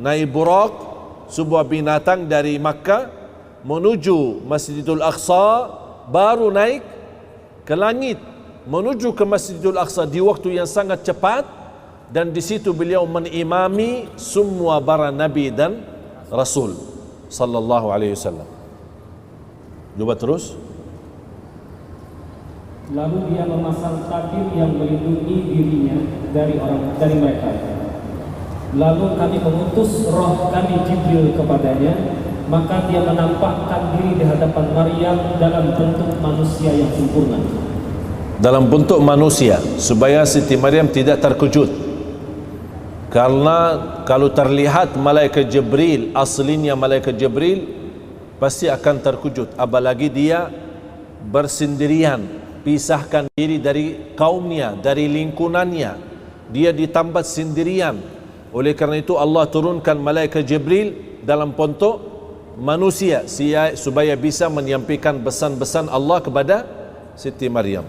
naik Buraq, sebuah binatang dari Makkah menuju Masjidil Aqsa, baru naik ke langit menuju ke Masjidil Aqsa di waktu yang sangat cepat, dan di situ beliau menimami semua para nabi dan rasul sallallahu alaihi wasallam. Coba terus. Lalu dia memasang tabir yang melindungi dirinya dari mereka. Lalu kami mengutus roh kami Jibril kepadanya, maka dia menampakkan diri di hadapan Maryam dalam bentuk manusia yang sempurna. Dalam bentuk manusia, supaya Siti Maryam tidak terkejut. Karena kalau terlihat malaikat Jibril, aslinya malaikat Jibril, pasti akan terkejut. Apalagi dia bersendirian, pisahkan diri dari kaumnya, dari lingkungannya. Dia di tempat sendirian. Oleh karena itu Allah turunkan malaikat Jibril dalam bentuk manusia supaya bisa menyampaikan pesan-pesan Allah kepada Siti Maryam.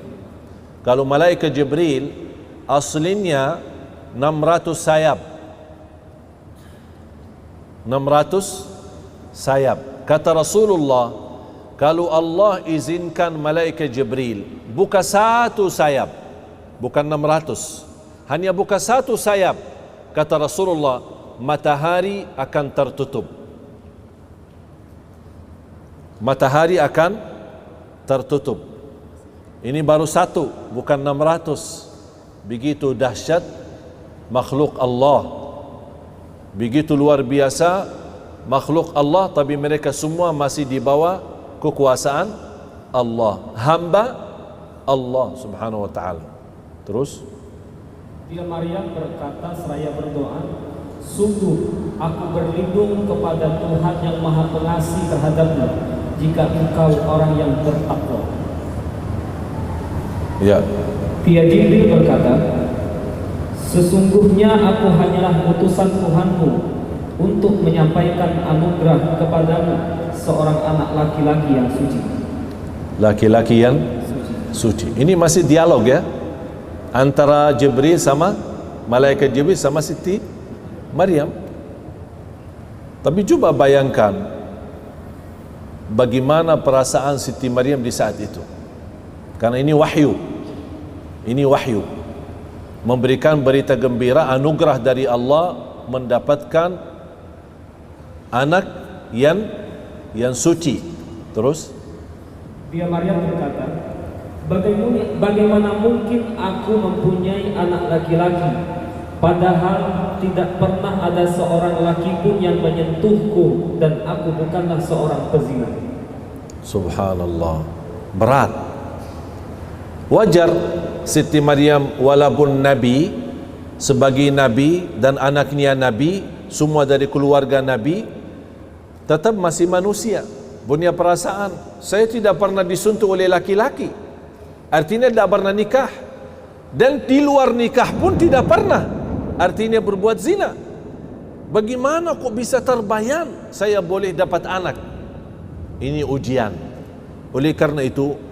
Kalau malaikat Jibril aslinya 600 sayap. 600 sayap. Kata Rasulullah, kalau Allah izinkan malaikat Jibril buka satu sayap, bukan 600, hanya buka satu sayap, kata Rasulullah, matahari akan tertutup. Matahari akan tertutup. Ini baru satu, bukan 600. Begitu dahsyat makhluk Allah, begitu luar biasa makhluk Allah, tapi mereka semua masih di bawah kekuasaan Allah, hamba Allah subhanahu wa ta'ala. Terus Dia Maryam berkata seraya berdoa, sungguh aku berlindung kepada Tuhan yang Maha Pengasih terhadapmu, jika engkau orang yang bertakwa. ya, Dia Jibril berkata, sesungguhnya aku hanyalah utusan Tuhanmu untuk menyampaikan anugerah kepadamu, seorang anak laki-laki yang suci. laki-laki yang suci. Ini masih dialog ya, antara Jibril sama malaikat Jibril sama Siti Maryam. Tapi coba bayangkan bagaimana perasaan Siti Maryam di saat itu. Karena ini wahyu. Ini wahyu. Memberikan berita gembira, anugerah dari Allah mendapatkan anak yang suci. Terus Dia Maryam berkata, bagaimana mungkin aku mempunyai anak laki-laki, padahal tidak pernah ada seorang laki pun yang menyentuhku, dan aku bukanlah seorang pezina. Subhanallah, berat. Wajar Siti Maryam walaupun nabi, sebagai nabi dan anaknya nabi, semua dari keluarga nabi, tetap masih manusia, punya perasaan. Saya tidak pernah disentuh oleh laki-laki, artinya tidak pernah nikah, dan di luar nikah pun tidak pernah, artinya berbuat zina. Bagaimana kok bisa terbayang saya boleh dapat anak? Ini ujian. Oleh karena itu,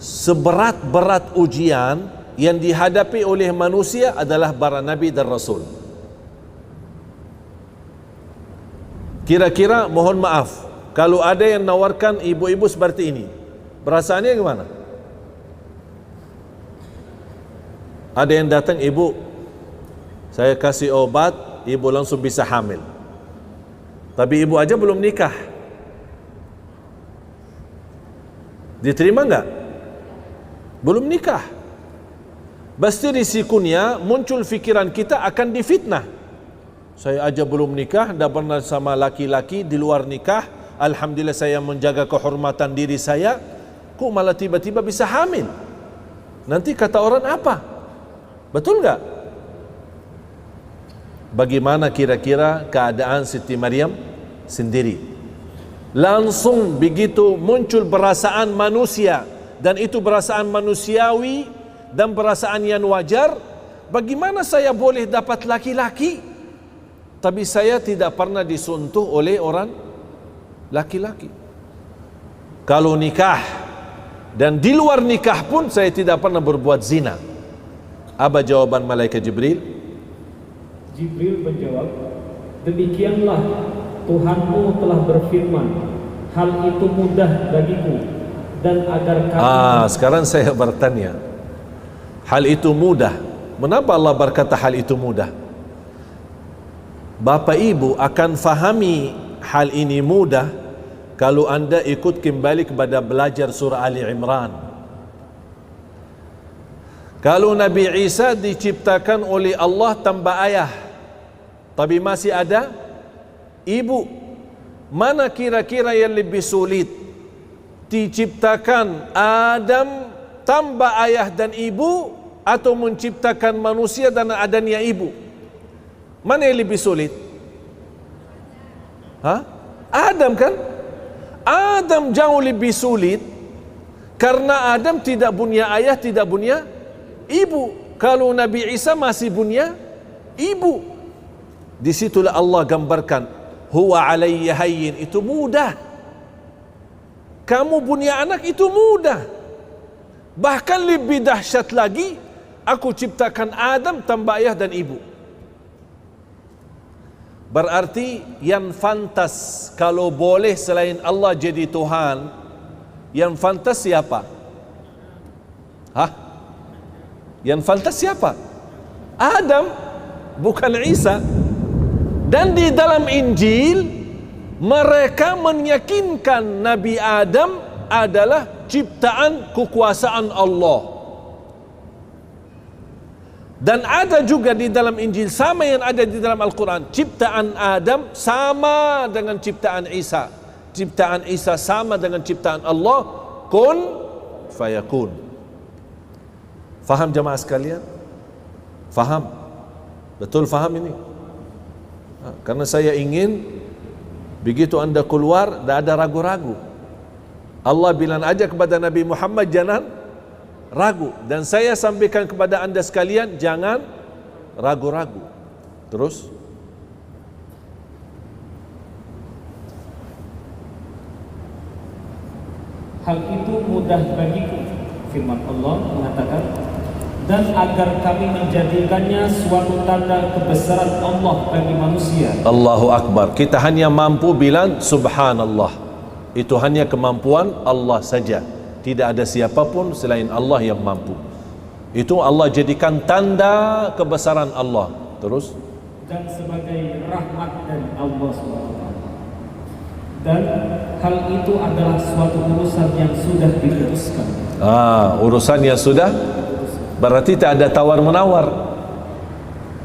seberat-berat ujian yang dihadapi oleh manusia adalah para nabi dan rasul. Kira-kira mohon maaf, kalau ada yang nawarkan ibu-ibu seperti ini, perasaannya gimana? Ada yang datang, ibu, saya kasih obat, ibu langsung bisa hamil. Tapi ibu aja belum nikah. Diterima enggak? Belum nikah. Pasti risikonya muncul fikiran kita akan difitnah. Saya aja belum nikah, dah pernah sama laki-laki di luar nikah. Alhamdulillah saya menjaga kehormatan diri saya. Kok malah tiba-tiba bisa hamil? Nanti kata orang apa? Betul nggak? Bagaimana kira-kira keadaan Siti Maryam sendiri? Langsung begitu muncul perasaan manusia, dan itu perasaan manusiawi dan perasaan yang wajar. Bagaimana saya boleh dapat laki-laki, tapi saya tidak pernah disentuh oleh orang laki-laki? Kalau nikah dan di luar nikah pun saya tidak pernah berbuat zina. Apa jawaban malaikat Jibril? Jibril menjawab, demikianlah Tuhanmu telah berfirman, hal itu mudah bagiku, dan agar kami... Sekarang saya bertanya, hal itu mudah. Mengapa Allah berkata hal itu mudah? Bapak ibu akan fahami hal ini mudah kalau anda ikut kembali kepada belajar surah Ali Imran. Kalau Nabi Isa diciptakan oleh Allah tanpa ayah, tapi masih ada ibu, mana kira-kira yang lebih sulit? Diciptakan Adam tanpa ayah dan ibu, atau menciptakan manusia dan adanya ibu? Mana yang lebih sulit? Adam kan? Adam jauh lebih sulit, karena Adam tidak punya ayah, tidak punya ibu. Kalau Nabi Isa masih punya ibu. Disitulah Allah gambarkan, huwa alayya hayyin, itu mudah. Kamu punya anak itu mudah. Bahkan lebih dahsyat lagi, aku ciptakan Adam tanpa ayah dan ibu. Berarti yang fantas kalau boleh selain Allah jadi Tuhan, yang fantas siapa? Yang fantas siapa? Adam, bukan Isa. Dan di dalam Injil mereka meyakinkan Nabi Adam adalah ciptaan kekuasaan Allah. Dan ada juga di dalam Injil, sama yang ada di dalam Al-Quran, ciptaan Adam sama dengan ciptaan Isa. Ciptaan Isa sama dengan ciptaan Allah. Kun fayakun. Faham jemaah sekalian? Faham? Betul faham ini? Karena saya ingin begitu anda keluar, tidak ada ragu-ragu. Allah bilang aja kepada Nabi Muhammad, jangan ragu. Dan saya sampaikan kepada anda sekalian, jangan ragu-ragu. Terus hal itu mudah bagiku, firman Allah mengatakan, dan agar kami menjadikannya suatu tanda kebesaran Allah bagi manusia. Allahu Akbar. Kita hanya mampu bilang subhanallah. Itu hanya kemampuan Allah saja. Tidak ada siapapun selain Allah yang mampu. Itu Allah jadikan tanda kebesaran Allah. Terus, dan sebagai rahmat dari Allah SWT. Dan hal itu adalah suatu urusan yang sudah diputuskan. Urusan yang sudah, berarti tak ada tawar-menawar.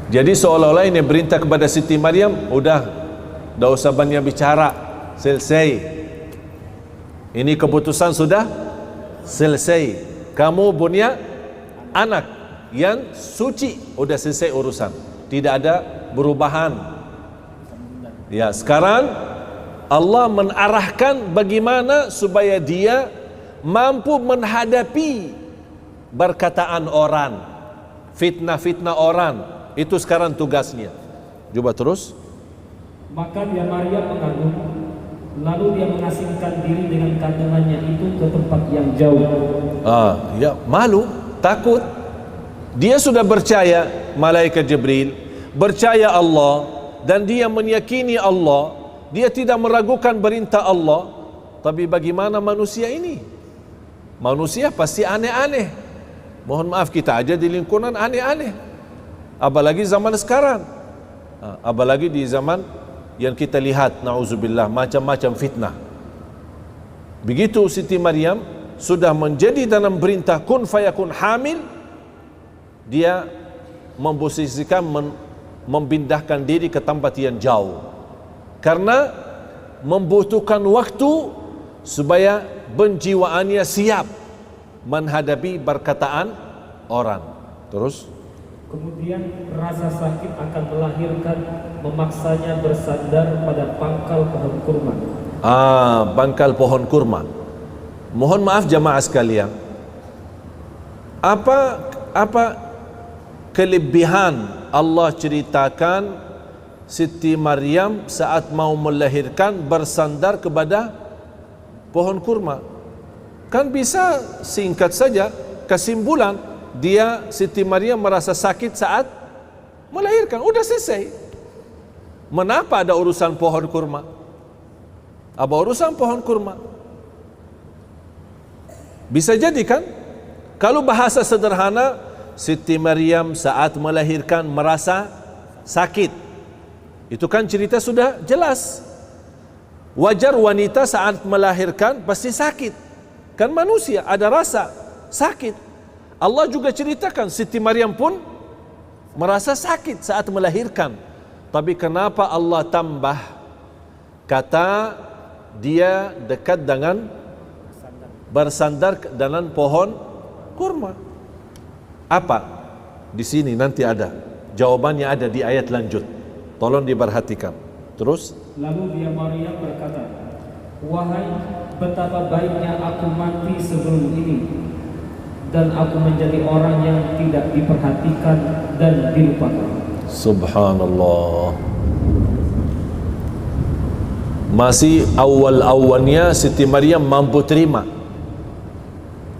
Jadi seolah-olah ini perintah kepada Siti Maryam, udah, dah usah banyak bicara, selesai. Ini keputusan sudah selesai. Kamu punya anak yang suci, udah selesai urusan. Tidak ada perubahan. Ya, sekarang Allah menarahkan bagaimana supaya dia mampu menghadapi perkataan orang, fitnah-fitnah orang. Itu sekarang tugasnya. Coba terus. Maka dia Maryam mengandung, lalu dia mengasingkan diri dengan kandungannya itu ke tempat yang jauh. Ya, malu, takut. Dia sudah percaya malaikat Jibril, percaya Allah, dan dia meyakini Allah. Dia tidak meragukan perintah Allah. Tapi bagaimana manusia ini? Manusia pasti aneh-aneh. Mohon maaf, kita aja di lingkungan aneh-aneh. Apalagi zaman sekarang. Apalagi di zaman yang kita lihat, na'udzubillah, macam-macam fitnah. Begitu Siti Maryam sudah menjadi dalam perintah kun fayakun hamil, dia memposisikan, memindahkan diri ke tempat yang jauh, karena membutuhkan waktu supaya penjiwaannya siap menghadapi perkataan orang. Terus Kemudian rasa sakit akan melahirkan, memaksanya bersandar pada pangkal pohon kurma. Pangkal pohon kurma. Mohon maaf jamaah sekalian, apa kelebihan Allah ceritakan Siti Maryam saat mau melahirkan bersandar kepada pohon kurma? Kan bisa singkat saja kesimpulan, Siti Maryam merasa sakit saat melahirkan, udah selesai. Mengapa ada urusan pohon kurma? Apa urusan pohon kurma? Bisa jadi kan, kalau bahasa sederhana, Siti Maryam saat melahirkan merasa sakit, itu kan cerita sudah jelas. Wajar wanita saat melahirkan pasti sakit, kan manusia ada rasa sakit. Allah juga ceritakan Siti Maryam pun merasa sakit saat melahirkan. Tapi kenapa Allah tambah kata dia dekat dengan bersandar dengan pohon kurma? Apa? Di sini nanti ada jawabannya, ada di ayat lanjut. Tolong diperhatikan. Terus Lalu dia Maryam berkata, "Wahai, betapa baiknya aku mati sebelum ini, dan aku menjadi orang yang tidak diperhatikan dan dilupakan." Subhanallah. Masih awal-awalnya Siti Maryam mampu terima,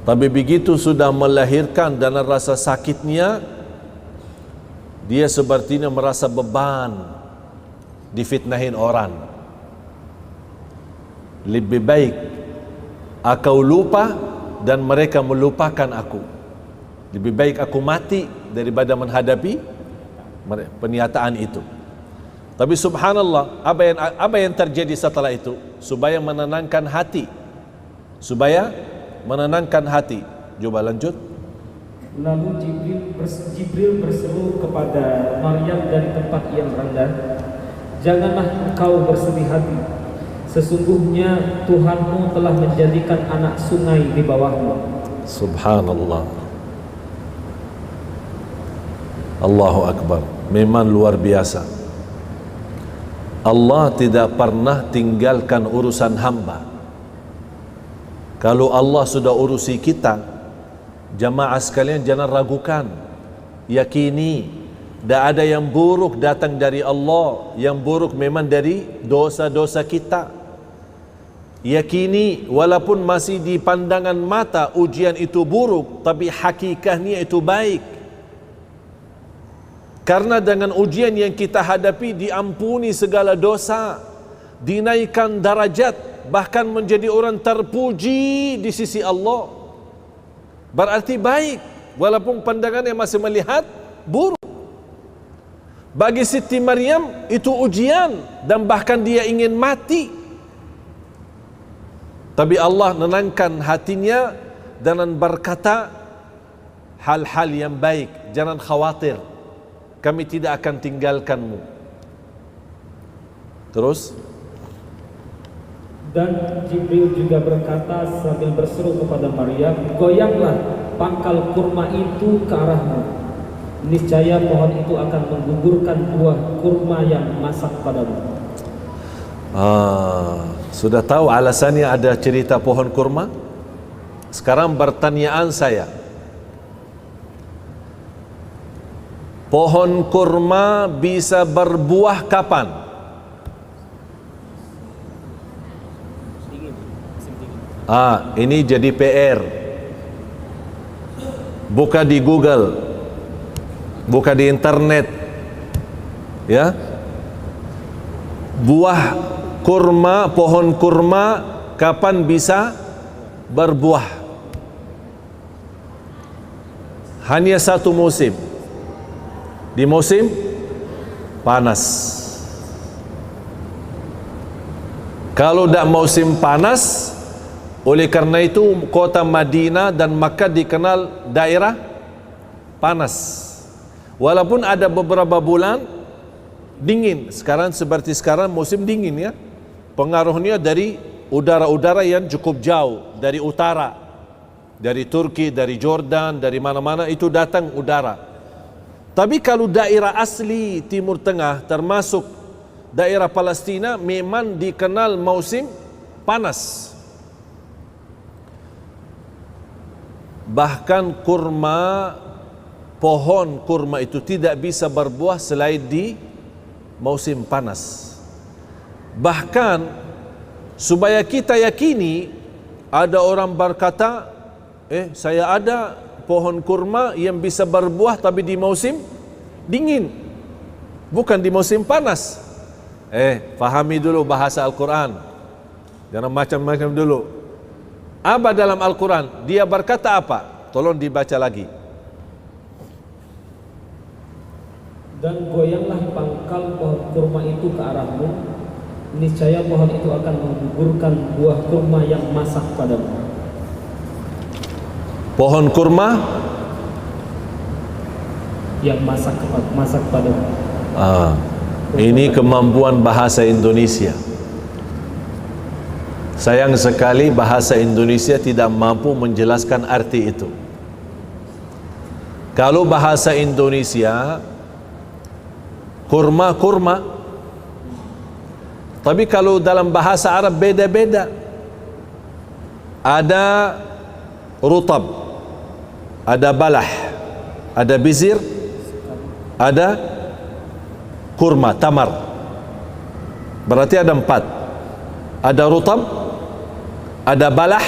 tapi begitu sudah melahirkan dan rasa sakitnya, dia sepertinya merasa beban, difitnahin orang. Lebih baik aku lupa dan mereka melupakan aku. Lebih baik aku mati daripada menghadapi pernyataan itu. Tapi subhanallah, apa yang terjadi setelah itu? Supaya menenangkan hati. Coba lanjut. Lalu Jibril berseru kepada Maryam dari tempat yang rendah, "Janganlah engkau bersedih hati. Sesungguhnya Tuhanmu telah menjadikan anak sungai di bawahmu." Subhanallah. Allahu Akbar. Memang luar biasa. Allah tidak pernah tinggalkan urusan hamba. Kalau Allah sudah urusi kita, jamaah sekalian jangan ragukan. Yakini, tidak ada yang buruk datang dari Allah. Yang buruk memang dari dosa-dosa kita. Yakini, walaupun masih di pandangan mata ujian itu buruk, tapi hakikatnya itu baik. Karena dengan ujian yang kita hadapi diampuni segala dosa, dinaikkan darajat, bahkan menjadi orang terpuji di sisi Allah. Berarti baik, walaupun pandangannya masih melihat buruk. Bagi Siti Maryam itu ujian dan bahkan dia ingin mati. Tapi Allah menenangkan hatinya dengan berkata hal-hal yang baik. Jangan khawatir, kami tidak akan tinggalkanmu. Terus Dan Jibril juga berkata sambil berseru kepada Maryam, "Goyanglah pangkal kurma itu ke arahmu. Niscaya pohon itu akan menggugurkan buah kurma yang masak padamu." Sudah tahu alasannya ada cerita pohon kurma? Sekarang pertanyaan saya, pohon kurma bisa berbuah kapan? Ini jadi PR. Buka di Google, buka di internet, ya. Buah kurma, pohon kurma kapan bisa berbuah? Hanya satu musim, di musim panas. Kalau tidak musim panas, oleh karena itu kota Madinah dan Makkah dikenal daerah panas. Walaupun ada beberapa bulan dingin. Sekarang seperti sekarang musim dingin ya. Pengaruhnya dari udara-udara yang cukup jauh dari utara, dari Turki, dari Jordan, dari mana-mana itu datang udara. Tapi kalau daerah asli Timur Tengah termasuk daerah Palestina memang dikenal musim panas. Bahkan pohon kurma itu tidak bisa berbuah selain di musim panas. Bahkan supaya kita yakini, ada orang berkata, saya ada pohon kurma yang bisa berbuah tapi di musim dingin, bukan di musim panas. Fahami dulu bahasa Al-Quran, jangan macam-macam dulu. Apa dalam Al-Quran? Dia berkata apa? Tolong dibaca lagi. Dan goyanglah pangkal pohon kurma itu ke arahmu, niscaya pohon itu akan menggugurkan buah kurma yang masak padamu. Pohon kurma yang masak padamu. Ini kemampuan bahasa Indonesia. Sayang sekali bahasa Indonesia tidak mampu menjelaskan arti itu. Kalau bahasa Indonesia kurma, tapi kalau dalam bahasa Arab beda-beda. Ada rutab, ada balah, ada bizir, ada kurma, tamar. Berarti ada 4. Ada rutab, ada balah,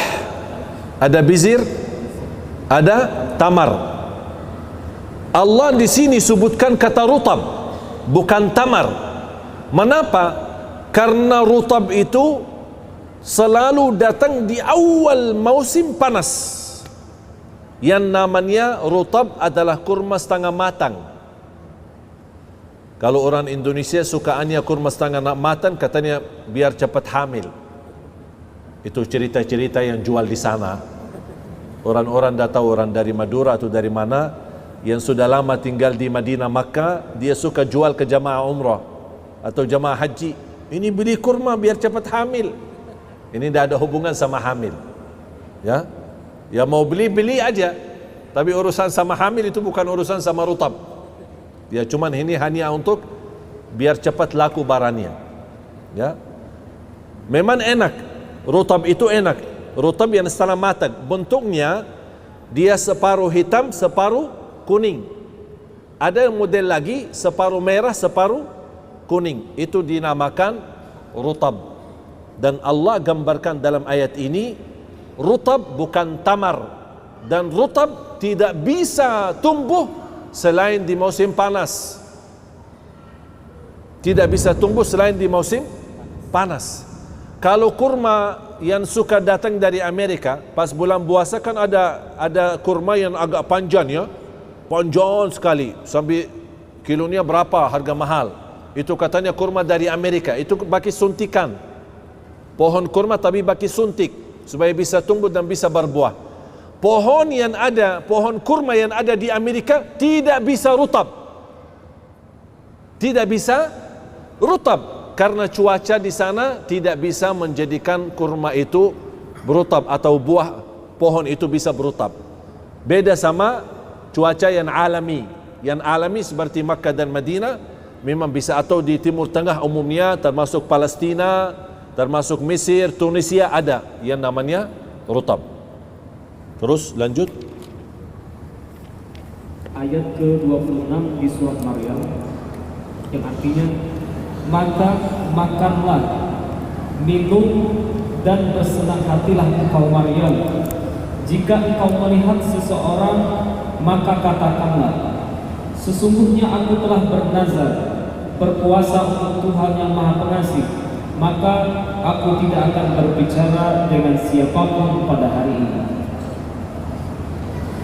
ada bizir, ada tamar. Allah di sini sebutkan kata rutab, bukan tamar. Mengapa? Karena rutab itu selalu datang di awal musim panas. Yang namanya rutab adalah kurma setengah matang. Kalau orang Indonesia sukaannya kurma setengah matang, katanya biar cepat hamil. Itu cerita-cerita yang jual di sana. Orang-orang dah tahu, orang dari Madura atau dari mana yang sudah lama tinggal di Madinah, Makkah, dia suka jual ke jamaah umrah atau jamaah haji. Ini beli kurma biar cepat hamil. Ini tidak ada hubungan sama hamil. Ya, ya mau beli aja. Tapi urusan sama hamil itu bukan urusan sama rutab. Ya cuman ini hanya untuk biar cepat laku barangnya. Ya, memang enak. Rutab itu enak. Rutab yang setengah matang. Bentuknya dia separuh hitam, separuh kuning. Ada model lagi separuh merah, separuh kuning. Itu dinamakan rutab. Dan Allah gambarkan dalam ayat ini, rutab bukan tamar. Dan rutab tidak bisa tumbuh selain di musim panas. Tidak bisa tumbuh selain di musim panas. Kalau kurma yang suka datang dari Amerika, pas bulan puasa kan ada kurma yang agak panjang ya. Panjang sekali, sampai kilonya berapa, harga mahal. Itu katanya kurma dari Amerika. Itu bagi suntikan. Pohon kurma tapi bagi suntik supaya bisa tumbuh dan bisa berbuah. Pohon kurma yang ada di Amerika tidak bisa rutab. Tidak bisa rutab. Karena cuaca di sana tidak bisa menjadikan kurma itu berutab atau buah pohon itu bisa berutab. Beda sama cuaca yang alami. Yang alami seperti Makkah dan Madinah memang bisa, atau di Timur Tengah umumnya termasuk Palestina, termasuk Mesir, Tunisia ada yang namanya rutab. Terus lanjut. Ayat ke-26 di surat Maryam yang artinya, maka makanlah, minum, dan bersenang hatilah engkau Maryam. Jika engkau melihat seseorang, maka katakanlah, sesungguhnya aku telah bernazar berpuasa untuk Tuhan yang Maha Pengasih, maka aku tidak akan berbicara dengan siapapun pada hari ini.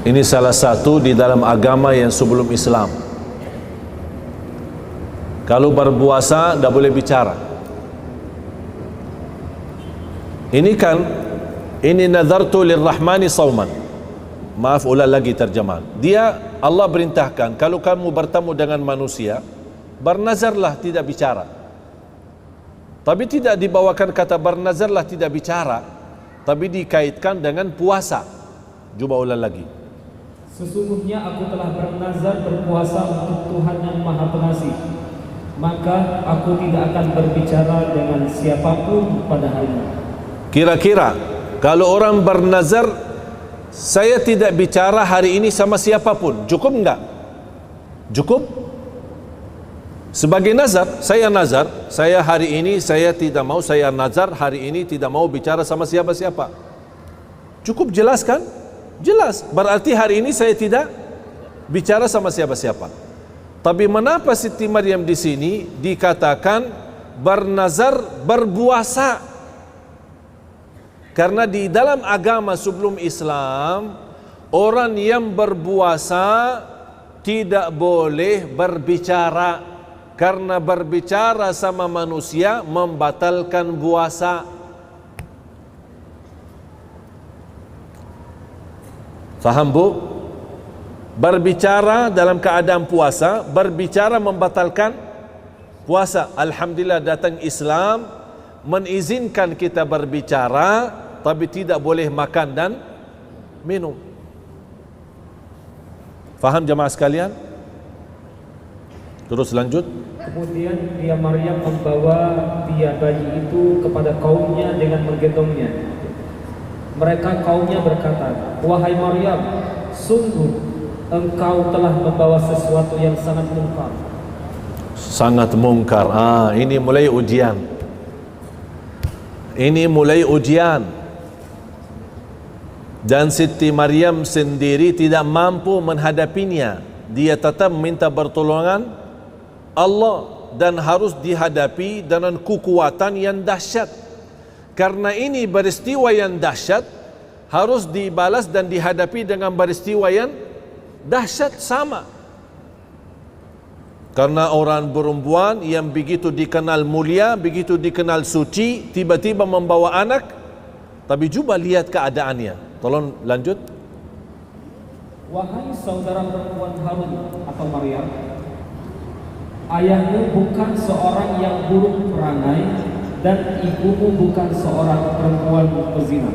Ini salah satu di dalam agama yang sebelum Islam. Kalau berpuasa tidak boleh bicara. Ini nazartu lirrahmani sawman. Maaf, ulang lagi terjemahan. Allah berintahkan kalau kamu bertemu dengan manusia, bernazarlah tidak bicara. Tapi tidak dibawakan kata bernazarlah tidak bicara, tapi dikaitkan dengan puasa. Cuba ulang lagi. Sesungguhnya aku telah bernazar berpuasa untuk Tuhan yang Maha Pengasih, maka aku tidak akan berbicara dengan siapapun pada hari ini. Kira-kira kalau orang bernazar, saya tidak bicara hari ini sama siapapun, cukup enggak? Cukup? Sebagai nazar, saya hari ini saya tidak mau, saya nazar hari ini tidak mau bicara sama siapa-siapa. Cukup jelas kan? Jelas. Berarti hari ini saya tidak bicara sama siapa-siapa. Tapi mengapa Siti Maryam di sini dikatakan bernazar berpuasa? Karena di dalam agama sebelum Islam, orang yang berpuasa tidak boleh berbicara, karena berbicara sama manusia membatalkan puasa. Faham bu? Berbicara dalam keadaan puasa, berbicara membatalkan puasa. Alhamdulillah datang Islam mengizinkan kita berbicara, tapi tidak boleh makan dan minum. Faham jemaah sekalian? Terus lanjut. Kemudian dia Maryam membawa dia bayi itu kepada kaumnya dengan menggendongnya. Mereka kaumnya berkata, "Wahai Maryam, sungguh engkau telah membawa sesuatu yang sangat mungkar." Sangat mungkar. Ini mulai ujian. Ini mulai ujian. Dan Siti Maryam sendiri tidak mampu menghadapinya. Dia tetap minta pertolongan Allah dan harus dihadapi dengan kekuatan yang dahsyat. Karena ini peristiwa yang dahsyat, harus dibalas dan dihadapi dengan peristiwa yang dahsyat sama. Karena orang perempuan yang begitu dikenal mulia, begitu dikenal suci, tiba-tiba membawa anak, tapi coba lihat keadaannya. Tolong lanjut. Wahai saudara perempuan Harun atau Maryam, ayahmu bukan seorang yang buruk perangai, dan ibumu bukan seorang perempuan pezina.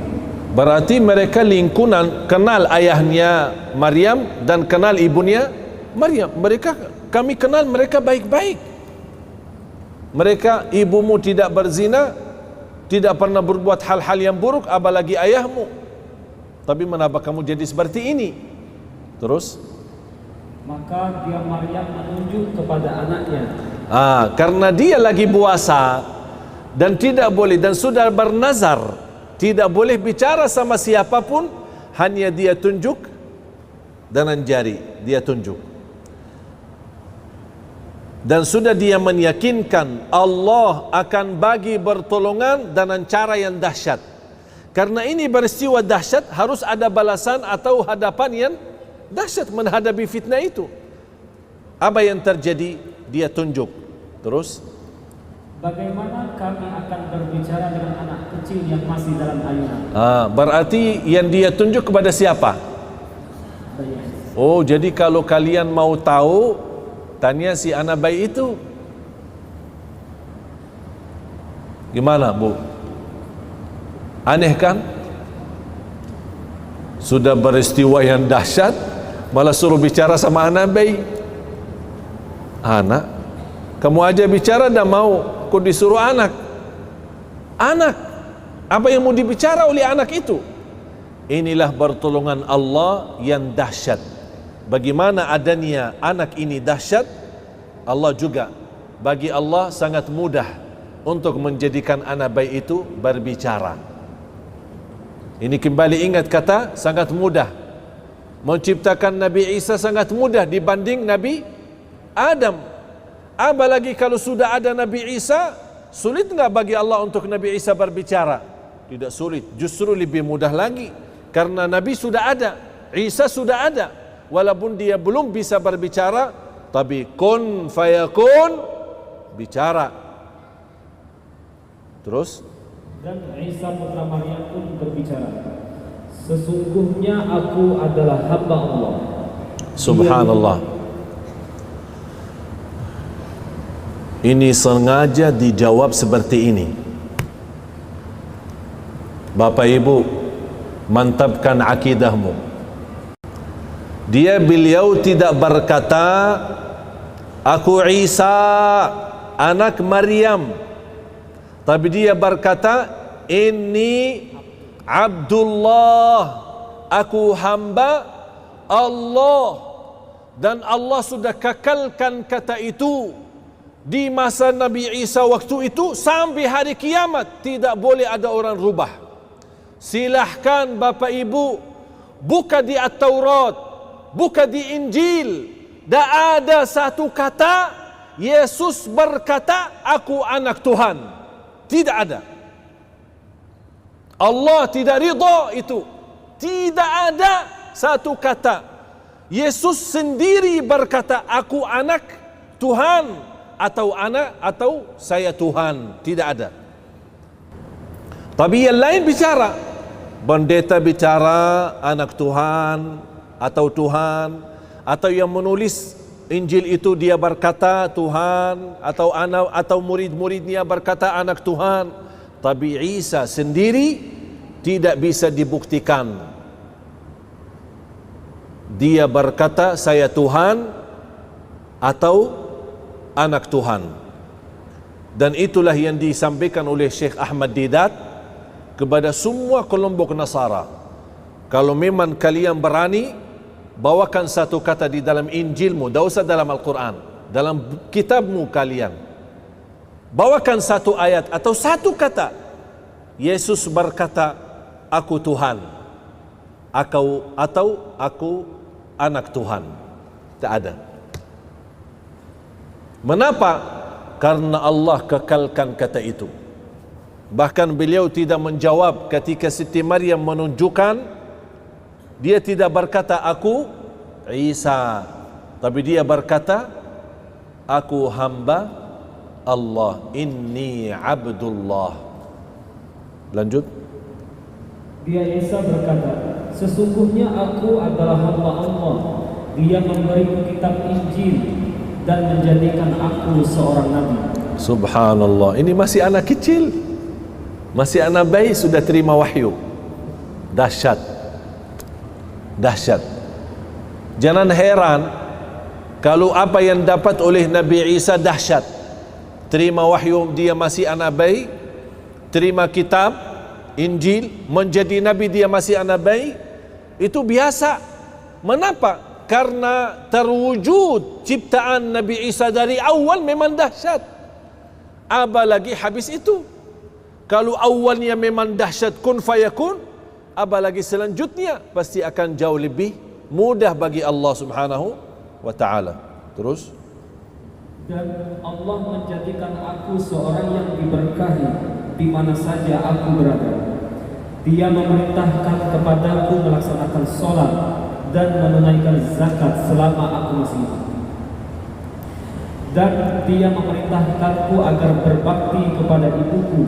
Berarti mereka lingkungan kenal ayahnya Maryam dan kenal ibunya Maryam. Kami kenal mereka baik-baik. Mereka, ibumu tidak berzina, tidak pernah berbuat hal-hal yang buruk, apalagi ayahmu. Tapi mengapa kamu jadi seperti ini? Terus? Maka dia Maryam menunjuk kepada anaknya. Karena dia lagi puasa dan tidak boleh, dan sudah bernazar tidak boleh bicara sama siapapun, hanya dia tunjuk dengan jari, dia tunjuk. Dan sudah dia meyakinkan Allah akan bagi pertolongan dengan cara yang dahsyat. Karena ini peristiwa dahsyat, harus ada balasan atau hadapan yang dahsyat menghadapi fitnah itu. Apa yang terjadi? Dia tunjuk. Terus? Bagaimana kami akan berbicara dengan anak kecil yang masih dalam ayunan? Berarti yang dia tunjuk kepada siapa? Oh, jadi kalau kalian mau tahu, tanya si anak bayi itu. Gimana bu? Aneh kan? Sudah peristiwa yang dahsyat, malah suruh bicara sama anak bayi. Anak, kamu aja bicara dah mau, kau disuruh anak. Anak, apa yang mau dibicara oleh anak itu? Inilah pertolongan Allah yang dahsyat. Bagaimana adanya anak ini dahsyat, Allah juga, bagi Allah sangat mudah untuk menjadikan anak bayi itu berbicara. Ini kembali ingat kata sangat mudah. Menciptakan Nabi Isa sangat mudah dibanding Nabi Adam. Apalagi kalau sudah ada Nabi Isa, sulit enggak bagi Allah untuk Nabi Isa berbicara? Tidak sulit, justru lebih mudah lagi. Karena Nabi sudah ada, Isa sudah ada. Walaupun dia belum bisa berbicara, tapi kun fayakun, bicara. Terus? Dan Isa putra Maryam pun berbicara, sesungguhnya aku adalah hamba Allah. Subhanallah. Ini sengaja dijawab seperti ini. Bapak Ibu, mantapkan akidahmu. Beliau tidak berkata aku Isa anak Maryam, tapi dia berkata inni Abdullah, aku hamba Allah. Dan Allah sudah kekalkan kata itu di masa Nabi Isa waktu itu sampai hari kiamat. Tidak boleh ada orang rubah. Silahkan Bapak Ibu buka di At-Taurat, buka di Injil, tak ada satu kata Yesus berkata aku anak Tuhan. Tidak ada. Allah tidak ridha itu. Tidak ada satu kata Yesus sendiri berkata aku anak Tuhan atau saya Tuhan. Tidak ada. Tapi yang lain bicara, pendeta bicara anak Tuhan atau Tuhan, atau yang menulis Injil itu dia berkata Tuhan, atau anak atau murid-muridnya berkata anak Tuhan. Tapi Isa sendiri tidak bisa dibuktikan dia berkata saya Tuhan atau anak Tuhan. Dan itulah yang disampaikan oleh Syekh Ahmad Didat kepada semua kelompok Nasara. Kalau memang kalian berani, bawakan satu kata di dalam Injilmu, tidak usah dalam Al-Quran, dalam kitabmu kalian, bawakan satu ayat atau satu kata Yesus berkata aku Tuhan atau aku anak Tuhan. Tak ada. Mengapa? Karena Allah kekalkan kata itu. Bahkan beliau tidak menjawab ketika Siti Maryam menunjukkan, dia tidak berkata aku Isa, tapi dia berkata aku hamba Allah, inni Abdullah. Lanjut. Dia Isa berkata, sesungguhnya aku adalah hamba Allah. Dia memberiku kitab Injil dan menjadikan aku seorang nabi. Subhanallah, ini masih anak kecil, masih anak bayi sudah terima wahyu. Dahsyat, dahsyat. Jangan heran kalau apa yang dapat oleh Nabi Isa dahsyat. Terima wahyu dia masih anak bayi, terima kitab Injil menjadi nabi dia masih anak bayi, itu biasa. Mengapa? Karena terwujud ciptaan Nabi Isa dari awal memang dahsyat. Apalagi habis itu. Kalau awalnya memang dahsyat kun fayakun, apalagi selanjutnya pasti akan jauh lebih mudah bagi Allah Subhanahu wa taala. Terus, dan Allah menjadikan aku seorang yang diberkahi di mana saja aku berada. Dia memerintahkan kepadaku melaksanakan sholat dan menunaikan zakat selama aku masih hidup. Dan dia memerintahkanku agar berbakti kepada ibuku,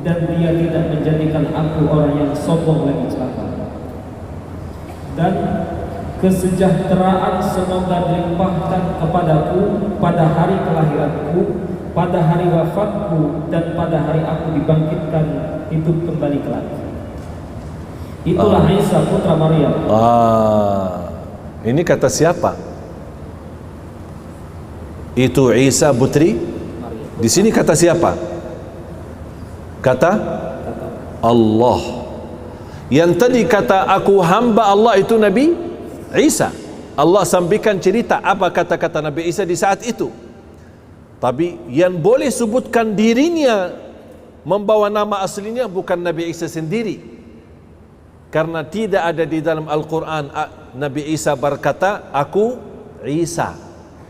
dan dia tidak menjadikan aku orang yang sombong lagi celaka. Dan kesejahteraan semoga dilimpahkan kepadaku pada hari kelahiranku, pada hari wafatku, dan pada hari aku dibangkitkan hidup kembali kelak. Itulah Isa putra Maryam. Ini kata siapa? Itu Isa putri Maryam. Di sini kata siapa? Kata Allah. Yang tadi kata aku hamba Allah itu Nabi Isa. Allah sampaikan cerita apa kata-kata Nabi Isa di saat itu. Tapi yang boleh sebutkan dirinya membawa nama aslinya bukan Nabi Isa sendiri. Karena tidak ada di dalam Al-Quran Nabi Isa berkata aku Isa,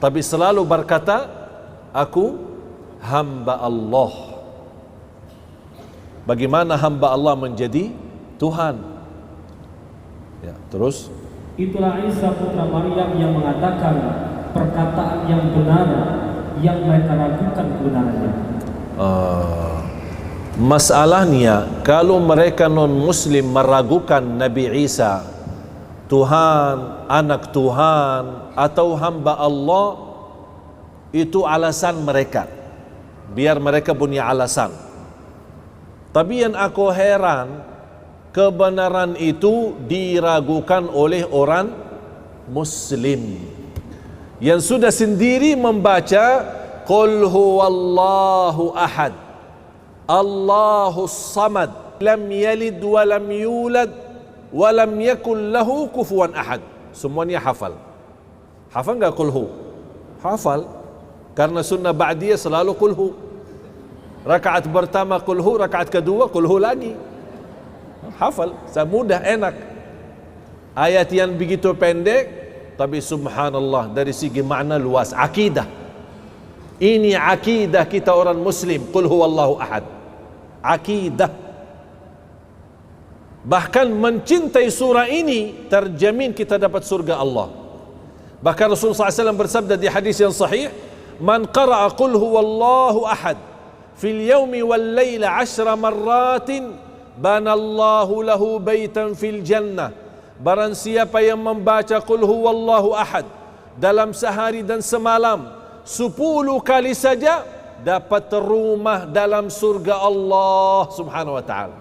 tapi selalu berkata aku hamba Allah. Bagaimana hamba Allah menjadi Tuhan? Ya, terus. Itulah Isa putra Maryam yang mengatakan perkataan yang benar yang mereka ragukan kebenarannya. Masalahnya kalau mereka non-muslim meragukan Nabi Isa Tuhan, anak Tuhan atau hamba Allah, itu alasan mereka. biar mereka punya alasan. Tapi yang aku heran, kebenaran itu diragukan oleh orang Muslim yang sudah sendiri membaca Qul huwallahu ahad, Allahus samad, lam yalid wa lam yulad wa lam yakul lahu kufuwan ahad. Semuanya hafal. Hafal enggak Qul hu? Hafal. Karena sunnah ba'diyah selalu Qul hu. Rakaat pertama Qul hu, rakaat kedua Qul hu lagi. Hafal, mudah, enak. Ayat yang begitu pendek, tapi subhanallah dari segi makna luas. Akidah. Ini akidah kita orang Muslim. Qul huwallahu ahad. Akidah. Bahkan mencintai surah ini terjamin kita dapat surga Allah. Bahkan Rasulullah SAW bersabda di hadis yang sahih, "Man qara'a qul huwallahu ahad fil yawmi wal layla 10 marratin banallahu lahu baitan fil jannah." Barang siapa yang membaca qul huwallahu ahad dalam sehari dan semalam 10 kali saja, dapat rumah dalam surga Allah Subhanahu wa taala.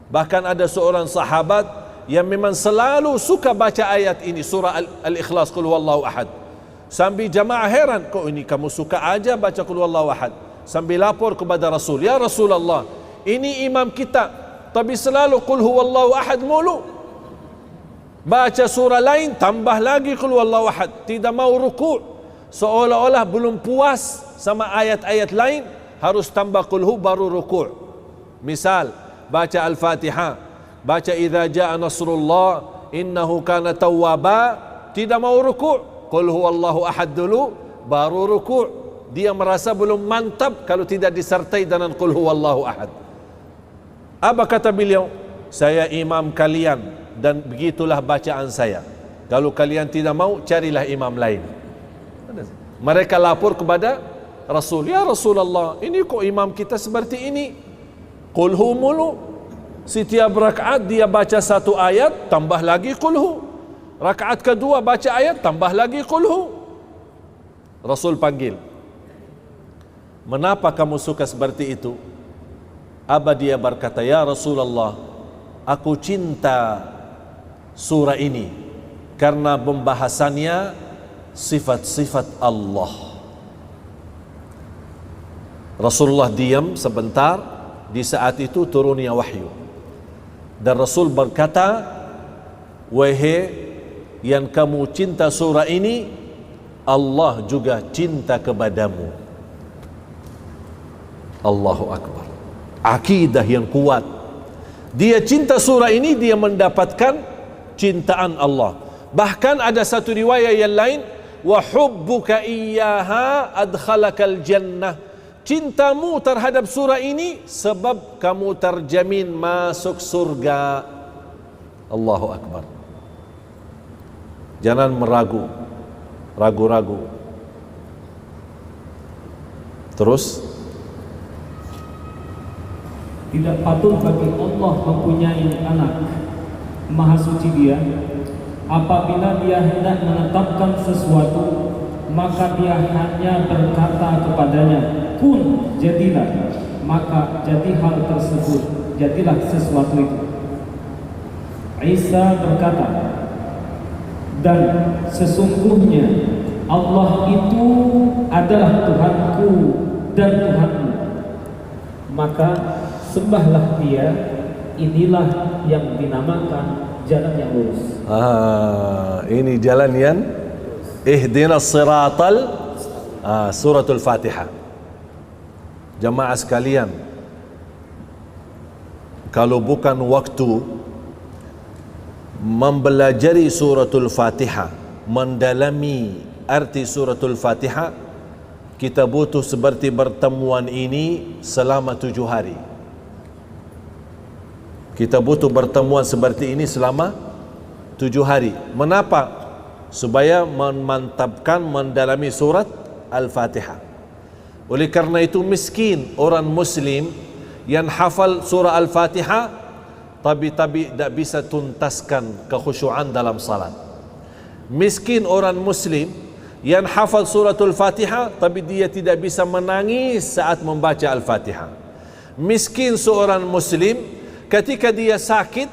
Bahkan ada seorang sahabat yang memang selalu suka baca ayat ini, surah Al-Ikhlas, qul huwallahu ahad. Sambil jamaah heran, kok ini kamu suka aja baca qul huwallahu ahad? Sambil lapor kepada Rasul, "Ya Rasulullah, ini imam kita, tapi selalu qul huwallahu ahad mulu. Baca surah lain tambah lagi qul huwallahu ahad, tidak mau ruku', seolah-olah belum puas sama ayat-ayat lain, harus tambah qul hu baru ruku'." Misal baca Al-Fatihah, baca idza jaa nasrullah innahu kana tawwaba, tidak mau ruku', qul huwallahu ahad dulu baru ruku'. Dia merasa belum mantap kalau tidak disertai dengan qul huwallahu ahad. Apa kata beliau? "Saya imam kalian dan begitulah bacaan saya. Kalau kalian tidak mau, carilah imam lain." Mereka lapor kepada Rasul, "Ya Rasulullah, ini kok imam kita seperti ini? Qul hu mulu. Setiap rakaat dia baca satu ayat, tambah lagi qul hu. Rakaat kedua baca ayat, tambah lagi qul hu." Rasul panggil, "Mengapa kamu suka seperti itu?" Dia berkata, "Ya Rasulullah, aku cinta surah ini karena pembahasannya sifat-sifat Allah." Rasulullah diam sebentar. Di saat itu turunnya wahyu, dan Rasul berkata, "Wahai yang kamu cinta surah ini, Allah juga cinta kepadamu." Allahu Akbar. Akidah yang kuat. Dia cinta surah ini, dia mendapatkan cintaan Allah. Bahkan ada satu riwayat yang lain, "Wa hubbuka iyyaha adkhalakal jannah." Cintamu terhadap surah ini sebab kamu terjamin masuk surga. Allahu Akbar. Jangan ragu-ragu. Terus, tidak patut bagi Allah mempunyai anak. Maha suci Dia. Apabila Dia hendak menetapkan sesuatu, maka Dia hanya berkata kepadanya, "Kun, jadilah." Maka jadi hal tersebut, jadilah sesuatu itu. Isa berkata, "Dan sesungguhnya Allah itu adalah Tuhanku dan Tuhanmu. Maka sembahlah Dia, inilah yang dinamakan jalan yang lurus." Ini jalan yang ihdinas siratal, suratul Fatihah. Jamaah sekalian, kalau bukan waktu mempelajari suratul Fatihah, mendalami arti suratul Fatihah, kita butuh seperti pertemuan ini selama 7 hari. Kita butuh pertemuan seperti ini selama 7 hari. Mengapa? Supaya memantapkan, mendalami surat Al-Fatihah. Oleh karena itu miskin orang Muslim yang hafal surah Al-Fatihah tapi tidak bisa tuntaskan kekhusyuan dalam salat. Miskin orang Muslim yang hafal suratul Fatihah tapi dia tidak bisa menangis saat membaca Al-Fatihah. Miskin seorang muslim ketika dia sakit,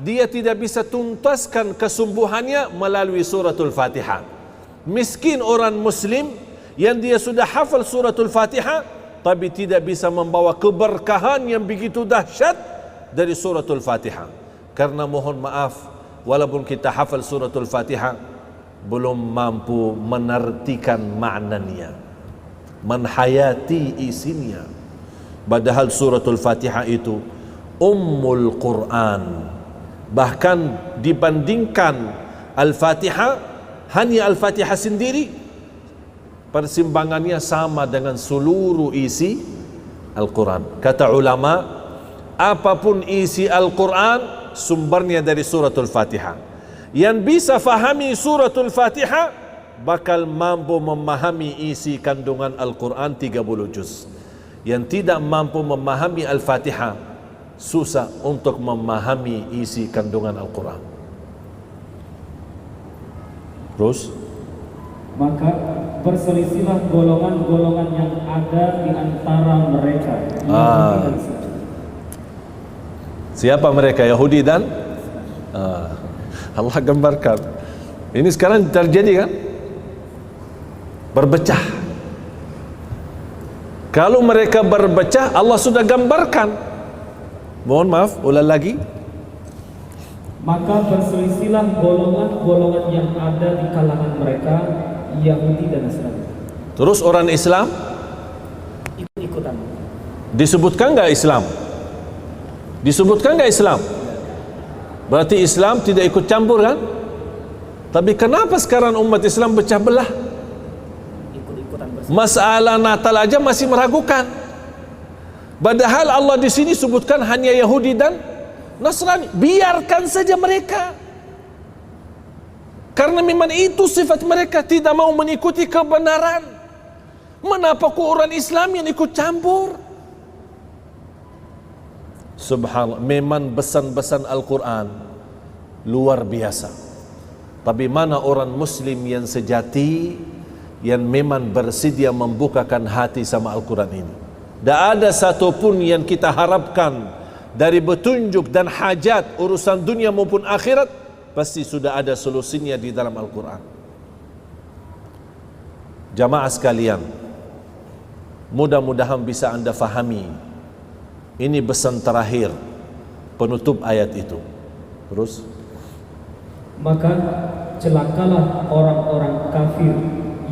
dia tidak bisa tuntaskan kesembuhannya melalui suratul Fatihah. Miskin orang muslim yang dia sudah hafal suratul Fatihah tapi tidak bisa membawa keberkahan yang begitu dahsyat dari suratul Fatihah. Karena mohon maaf, walaupun kita hafal suratul Fatihah, belum mampu menartikan maknanya, menhayati isinya. Padahal suratul Fatihah itu Ummul Quran. Bahkan dibandingkan Al-Fatihah, hanya Al-Fatihah sendiri persimbangannya sama dengan seluruh isi Al-Quran. Kata ulama, apapun isi Al-Quran sumbernya dari suratul Fatihah. Yang bisa fahami suratul Fatihah bakal mampu memahami isi kandungan Al-Quran 30 juz. Yang tidak mampu memahami Al-Fatihah susah untuk memahami isi kandungan Al-Quran. Terus maka berselisihlah golongan-golongan yang ada di antara mereka. Siapa mereka? Yahudi dan Allah gambarkan. Ini sekarang terjadi kan? Berpecah. Kalau mereka berpecah, Allah sudah gambarkan. Mohon maaf, ulang lagi. Maka berselisihlah golongan-golongan yang ada di kalangan mereka, Yahudi dan Nasrani. Terus orang Islam Ikut-ikutan. disebutkan enggak Islam? Disebutkan enggak Islam? Berarti Islam tidak ikut campur kan? Tapi kenapa sekarang umat Islam pecah belah? Ikut-ikutan bersama. Masalah Natal aja masih meragukan. Padahal Allah di sini sebutkan hanya Yahudi dan Nasrani. Biarkan saja mereka. Karena memang itu sifat mereka, tidak mau mengikuti kebenaran. Kenapa kok orang Islam yang ikut campur? Subhanallah, memang pesan-pesan Al-Quran luar biasa. Tapi mana orang Muslim yang sejati, yang memang bersedia membukakan hati sama Al-Quran ini? Tak ada satupun yang kita harapkan dari petunjuk dan hajat urusan dunia maupun akhirat, pasti sudah ada solusinya di dalam Al-Quran. Jamaah sekalian, mudah-mudahan bisa anda fahami. Ini pesan terakhir penutup ayat itu. Terus, maka celakalah orang-orang kafir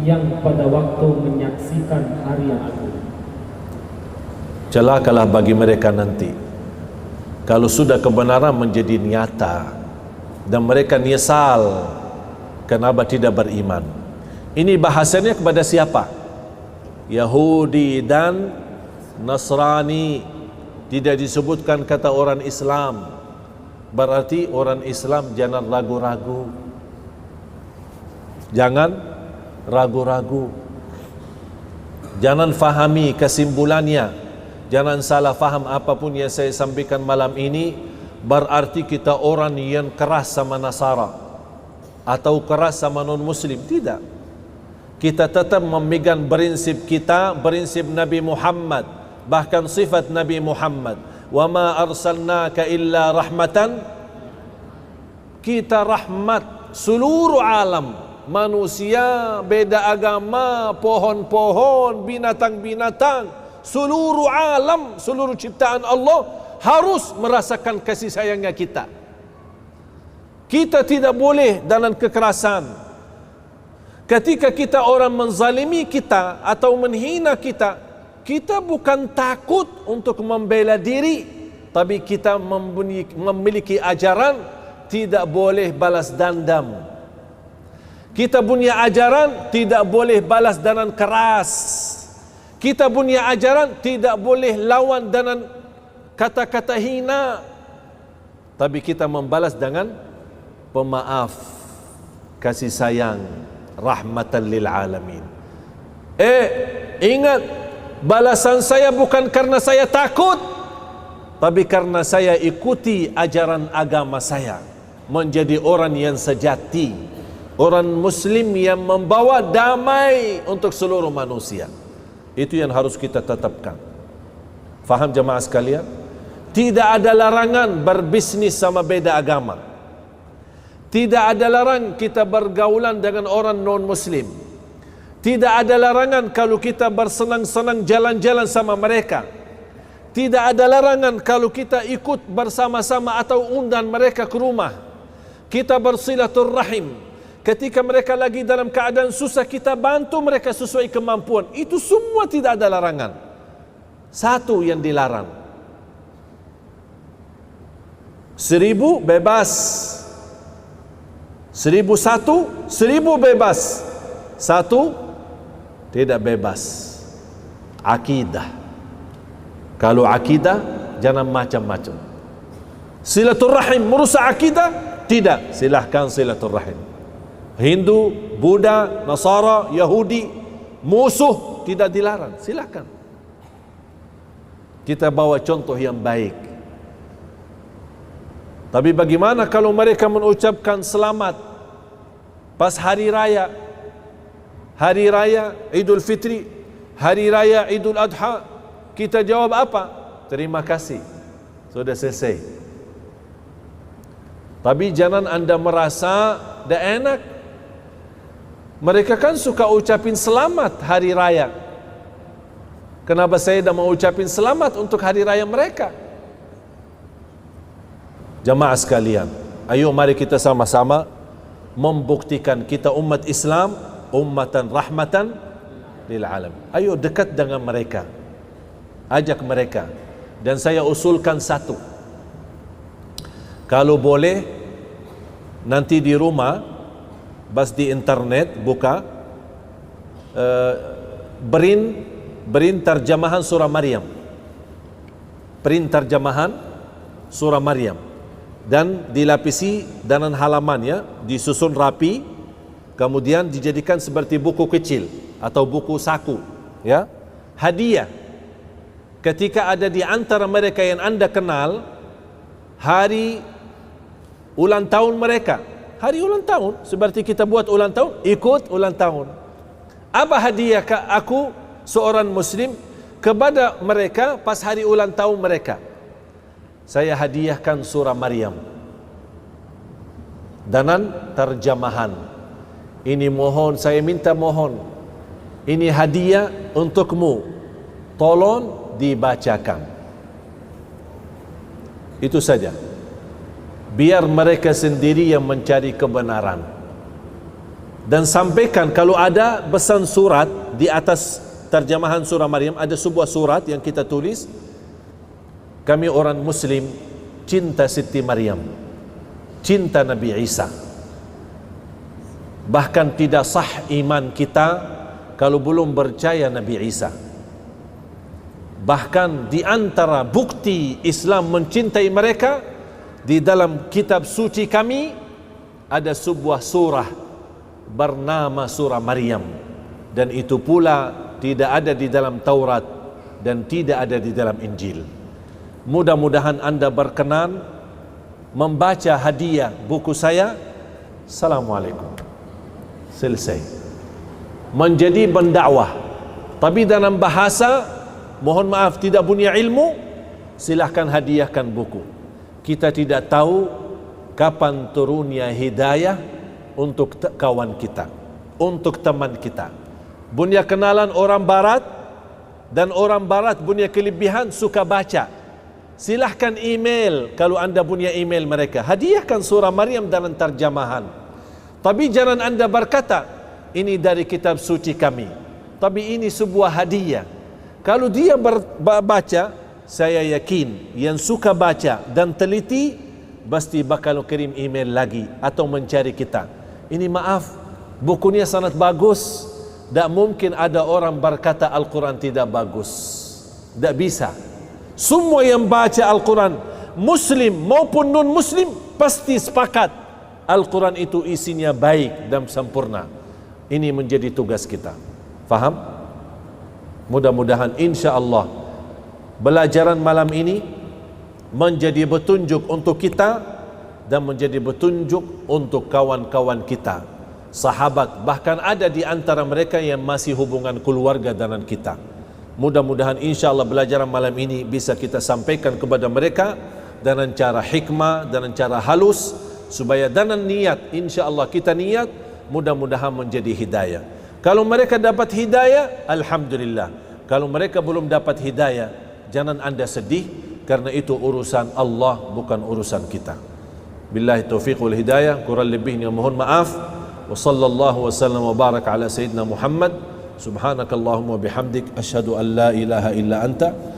yang pada waktu menyaksikan hari yang agung. celakalah bagi mereka nanti kalau sudah kebenaran menjadi nyata dan mereka nyesal kenapa tidak beriman. Ini bahasanya kepada siapa? Yahudi dan Nasrani. Tidak disebutkan kata orang Islam. Berarti orang Islam jangan ragu-ragu. Jangan ragu-ragu. Jangan fahami kesimpulannya. Jangan salah faham apapun yang saya sampaikan malam ini berarti kita orang yang keras sama Nasara atau keras sama non-Muslim. Tidak. Kita tetap memegang prinsip kita, prinsip Nabi Muhammad, bahkan sifat Nabi Muhammad. Wa ma arsalnaka illa rahmatan. Kita rahmat seluruh alam, manusia, beda agama, pohon-pohon, binatang-binatang, seluruh alam, seluruh ciptaan Allah harus merasakan kasih sayangnya kita. Kita tidak boleh dalam kekerasan. Ketika kita orang menzalimi kita atau menghina kita, kita bukan takut untuk membela diri, tapi kita memiliki ajaran tidak boleh balas dendam. Kita punya ajaran tidak boleh balas dengan keras. Kita punya ajaran tidak boleh lawan dengan kata-kata hina, tapi kita membalas dengan pemaaf, kasih sayang, rahmatan lil alamin. Ingat, balasan saya bukan karena saya takut, tapi karena saya ikuti ajaran agama saya, menjadi orang yang sejati. Orang Muslim yang membawa damai untuk seluruh manusia. Itu yang harus kita tetapkan. Faham jemaah sekalian? Tidak ada larangan berbisnis sama beda agama. Tidak ada larangan kita bergaulan dengan orang non-Muslim. Tidak ada larangan kalau kita bersenang-senang jalan-jalan sama mereka. Tidak ada larangan kalau kita ikut bersama-sama atau undang mereka ke rumah. Kita bersilaturrahim. Ketika mereka lagi dalam keadaan susah, kita bantu mereka sesuai kemampuan. Itu semua tidak ada larangan. Satu yang dilarang. 1000 bebas. 1001, 1000 bebas. 1 tidak bebas. Akidah. Kalau akidah, jangan macam-macam. Silaturrahim merusak akidah? Tidak, silahkan silaturrahim. Hindu, Buddha, Nasara, Yahudi, musuh tidak dilarang, silakan. Kita bawa contoh yang baik. Tapi bagaimana kalau mereka mengucapkan selamat pas hari raya? Hari raya Idul Fitri, hari raya Idul Adha, kita jawab apa? Terima kasih. Sudah selesai. Tapi jangan anda merasa dah enak. Mereka kan suka ucapin selamat hari raya. Kenapa saya dah mau ucapin selamat untuk hari raya mereka? Jamaah sekalian, ayo mari kita sama-sama membuktikan kita umat Islam, ummatan rahmatan lil alam. Ayo dekat dengan mereka. Ajak mereka. Dan saya usulkan satu. Kalau boleh nanti di rumah bas di internet buka berin terjemahan surah Maryam, print terjemahan surah Maryam, dan dilapisi dengan halamannya, disusun rapi, kemudian dijadikan seperti buku kecil atau buku saku, ya, hadiah. Ketika ada di antara mereka yang anda kenal hari ulang tahun mereka, hari ulang tahun, seperti kita buat ulang tahun, ikut ulang tahun. Apa hadiah aku seorang Muslim kepada mereka pas hari ulang tahun mereka? Saya hadiahkan surah Maryam dengan terjemahan. Ini mohon, saya minta mohon, ini hadiah untukmu, tolong dibacakan. Itu saja. Biar mereka sendiri yang mencari kebenaran. Dan sampaikan kalau ada pesan surat di atas terjemahan surah Maryam, ada sebuah surat yang kita tulis, kami orang Muslim cinta Siti Maryam, cinta Nabi Isa. Bahkan tidak sah iman kita kalau belum percaya Nabi Isa. Bahkan di antara bukti Islam mencintai mereka, di dalam kitab suci kami ada sebuah surah bernama surah Maryam, dan itu pula tidak ada di dalam Taurat dan tidak ada di dalam Injil. Mudah-mudahan anda berkenan membaca hadiah buku saya. Assalamualaikum. Selesai. Menjadi pendakwah, tapi dalam bahasa, mohon maaf, tidak punya ilmu, silahkan hadiahkan buku. Kita tidak tahu kapan turunnya hidayah untuk kawan kita, untuk teman kita. Punya kenalan orang barat, dan orang barat punya kelebihan suka baca. Silahkan email kalau anda punya email mereka. Hadiahkan surah Maryam dalam terjemahan. Tapi jangan anda berkata, ini dari kitab suci kami. Tapi ini sebuah hadiah. Kalau dia baca, saya yakin yang suka baca dan teliti pasti bakal kirim email lagi atau mencari kita. Ini maaf, bukunya sangat bagus. Tak mungkin ada orang berkata Al-Quran tidak bagus. Tak bisa. Semua yang baca Al-Quran, Muslim maupun non-Muslim, pasti sepakat Al-Quran itu isinya baik dan sempurna. Ini menjadi tugas kita. Faham? Mudah-mudahan insya Allah belajaran malam ini menjadi petunjuk untuk kita dan menjadi petunjuk untuk kawan-kawan kita. sahabat, bahkan ada di antara mereka yang masih hubungan keluarga dengan kita. Mudah-mudahan insya-Allah belajaran malam ini bisa kita sampaikan kepada mereka dengan cara hikmah, dengan cara halus, supaya dengan niat, insya-Allah kita niat, mudah-mudahan menjadi hidayah. Kalau mereka dapat hidayah, alhamdulillah. Kalau mereka belum dapat hidayah, jangan anda sedih, karena itu urusan Allah, bukan urusan kita. Billahi taufiq wal hidayah. Kurang lebihnya mohon maaf. Wa sallallahu wasallam wa baraka ala sayyidina Muhammad. Subhanakallahumma bihamdik, asyhadu an la ilaha illa anta